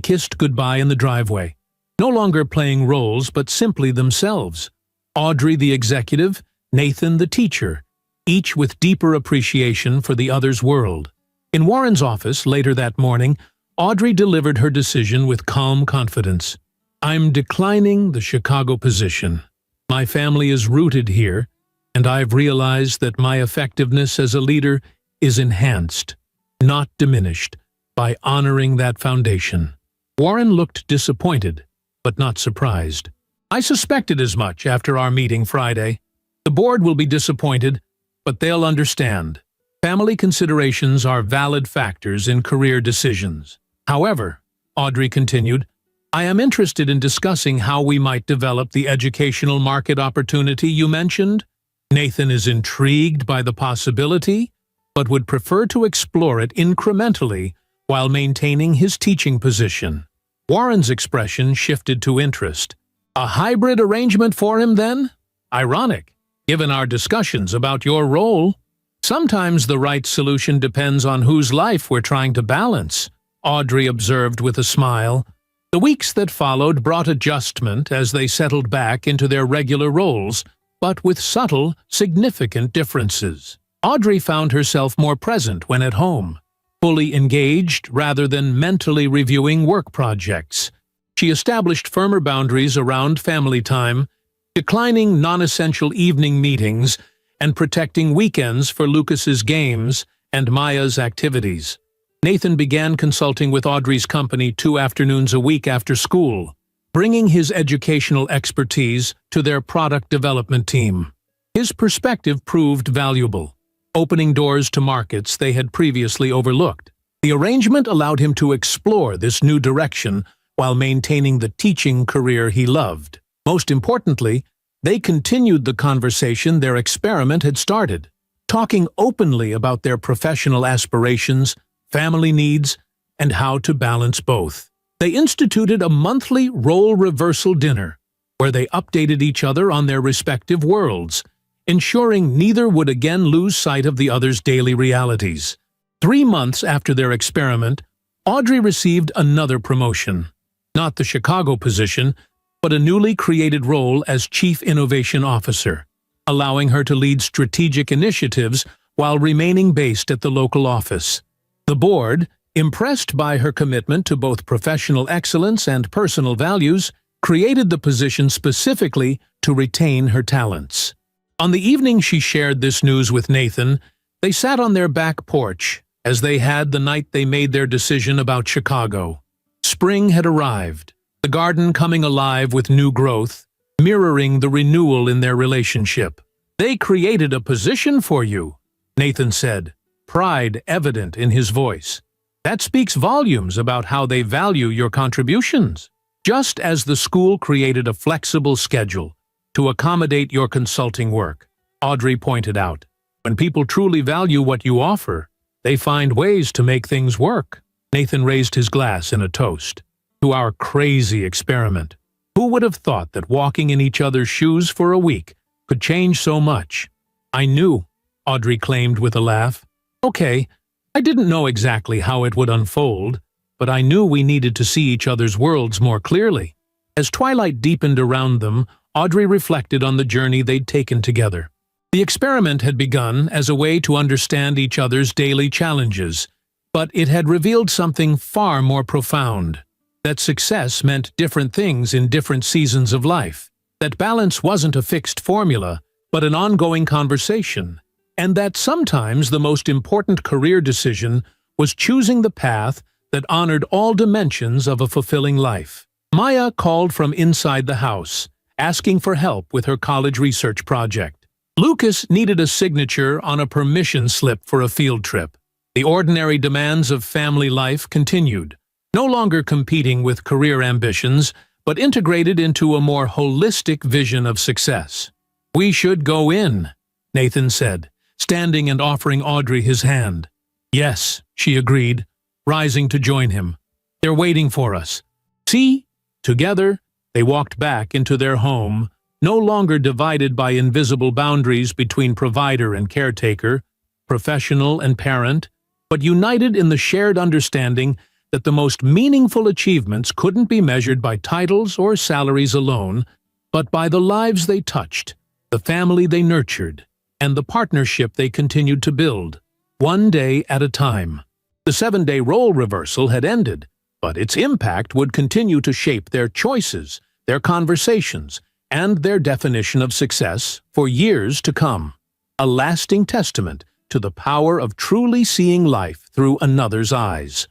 kissed goodbye in the driveway, no longer playing roles but simply themselves. Audrey the executive, Nathan the teacher, each with deeper appreciation for the other's world. In Warren's office later that morning, Audrey delivered her decision with calm confidence. "I'm declining the Chicago position. My family is rooted here, and I've realized that my effectiveness as a leader is enhanced, not diminished, by honoring that foundation." Warren looked disappointed, but not surprised. "I suspected as much after our meeting Friday. The board will be disappointed, but they'll understand. Family considerations are valid factors in career decisions. However," Audrey continued, "I am interested in discussing how we might develop the educational market opportunity you mentioned. Nathan is intrigued by the possibility, but would prefer to explore it incrementally while maintaining his teaching position." Warren's expression shifted to interest. "A hybrid arrangement for him, then? Ironic, given our discussions about your role." "Sometimes the right solution depends on whose life we're trying to balance," Audrey observed with a smile. The weeks that followed brought adjustment as they settled back into their regular roles, but with subtle, significant differences. Audrey found herself more present when at home, fully engaged rather than mentally reviewing work projects. She established firmer boundaries around family time, declining non-essential evening meetings and protecting weekends for Lucas's games and Maya's activities. Nathan began consulting with Audrey's company 2 afternoons a week after school, bringing his educational expertise to their product development team. His perspective proved valuable, opening doors to markets they had previously overlooked. The arrangement allowed him to explore this new direction while maintaining the teaching career he loved. Most importantly, they continued the conversation their experiment had started, talking openly about their professional aspirations, family needs, and how to balance both. They instituted a monthly role reversal dinner, where they updated each other on their respective worlds, ensuring neither would again lose sight of the other's daily realities. 3 months after their experiment, Audrey received another promotion. Not the Chicago position, but a newly created role as Chief Innovation Officer, allowing her to lead strategic initiatives while remaining based at the local office. The board, impressed by her commitment to both professional excellence and personal values, created the position specifically to retain her talents. On the evening she shared this news with Nathan, they sat on their back porch, as they had the night they made their decision about Chicago. Spring had arrived, the garden coming alive with new growth, mirroring the renewal in their relationship. "They created a position for you," Nathan said, pride evident in his voice. "That speaks volumes about how they value your contributions. Just as the school created a flexible schedule to accommodate your consulting work," Audrey pointed out. "When people truly value what you offer, they find ways to make things work." Nathan raised his glass in a toast. "To our crazy experiment. Who would have thought that walking in each other's shoes for a week could change so much?" "I knew," Audrey claimed with a laugh. Okay, I didn't know exactly how it would unfold, but I knew we needed to see each other's worlds more clearly. As twilight deepened around them, Audrey reflected on the journey they'd taken together. The experiment had begun as a way to understand each other's daily challenges, but it had revealed something far more profound. That success meant different things in different seasons of life. That balance wasn't a fixed formula, but an ongoing conversation. And that sometimes the most important career decision was choosing the path that honored all dimensions of a fulfilling life. Maya called from inside the house, asking for help with her college research project. Lucas needed a signature on a permission slip for a field trip. The ordinary demands of family life continued, no longer competing with career ambitions, but integrated into a more holistic vision of success. "We should go in," Nathan said, standing and offering Audrey his hand. "Yes," she agreed, rising to join him. "They're waiting for us." See? Together, they walked back into their home, no longer divided by invisible boundaries between provider and caretaker, professional and parent, but united in the shared understanding that the most meaningful achievements couldn't be measured by titles or salaries alone, but by the lives they touched, the family they nurtured, and the partnership they continued to build, one day at a time. The 7-day role reversal had ended, but its impact would continue to shape their choices, their conversations, and their definition of success for years to come. A lasting testament to the power of truly seeing life through another's eyes.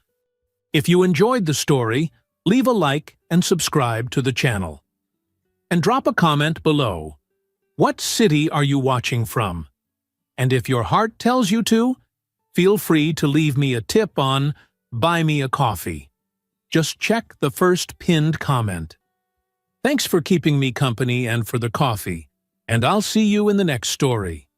If you enjoyed the story, leave a like and subscribe to the channel. And drop a comment below. What city are you watching from? And if your heart tells you to, feel free to leave me a tip on Buy Me a Coffee. Just check the first pinned comment. Thanks for keeping me company and for the coffee, and I'll see you in the next story.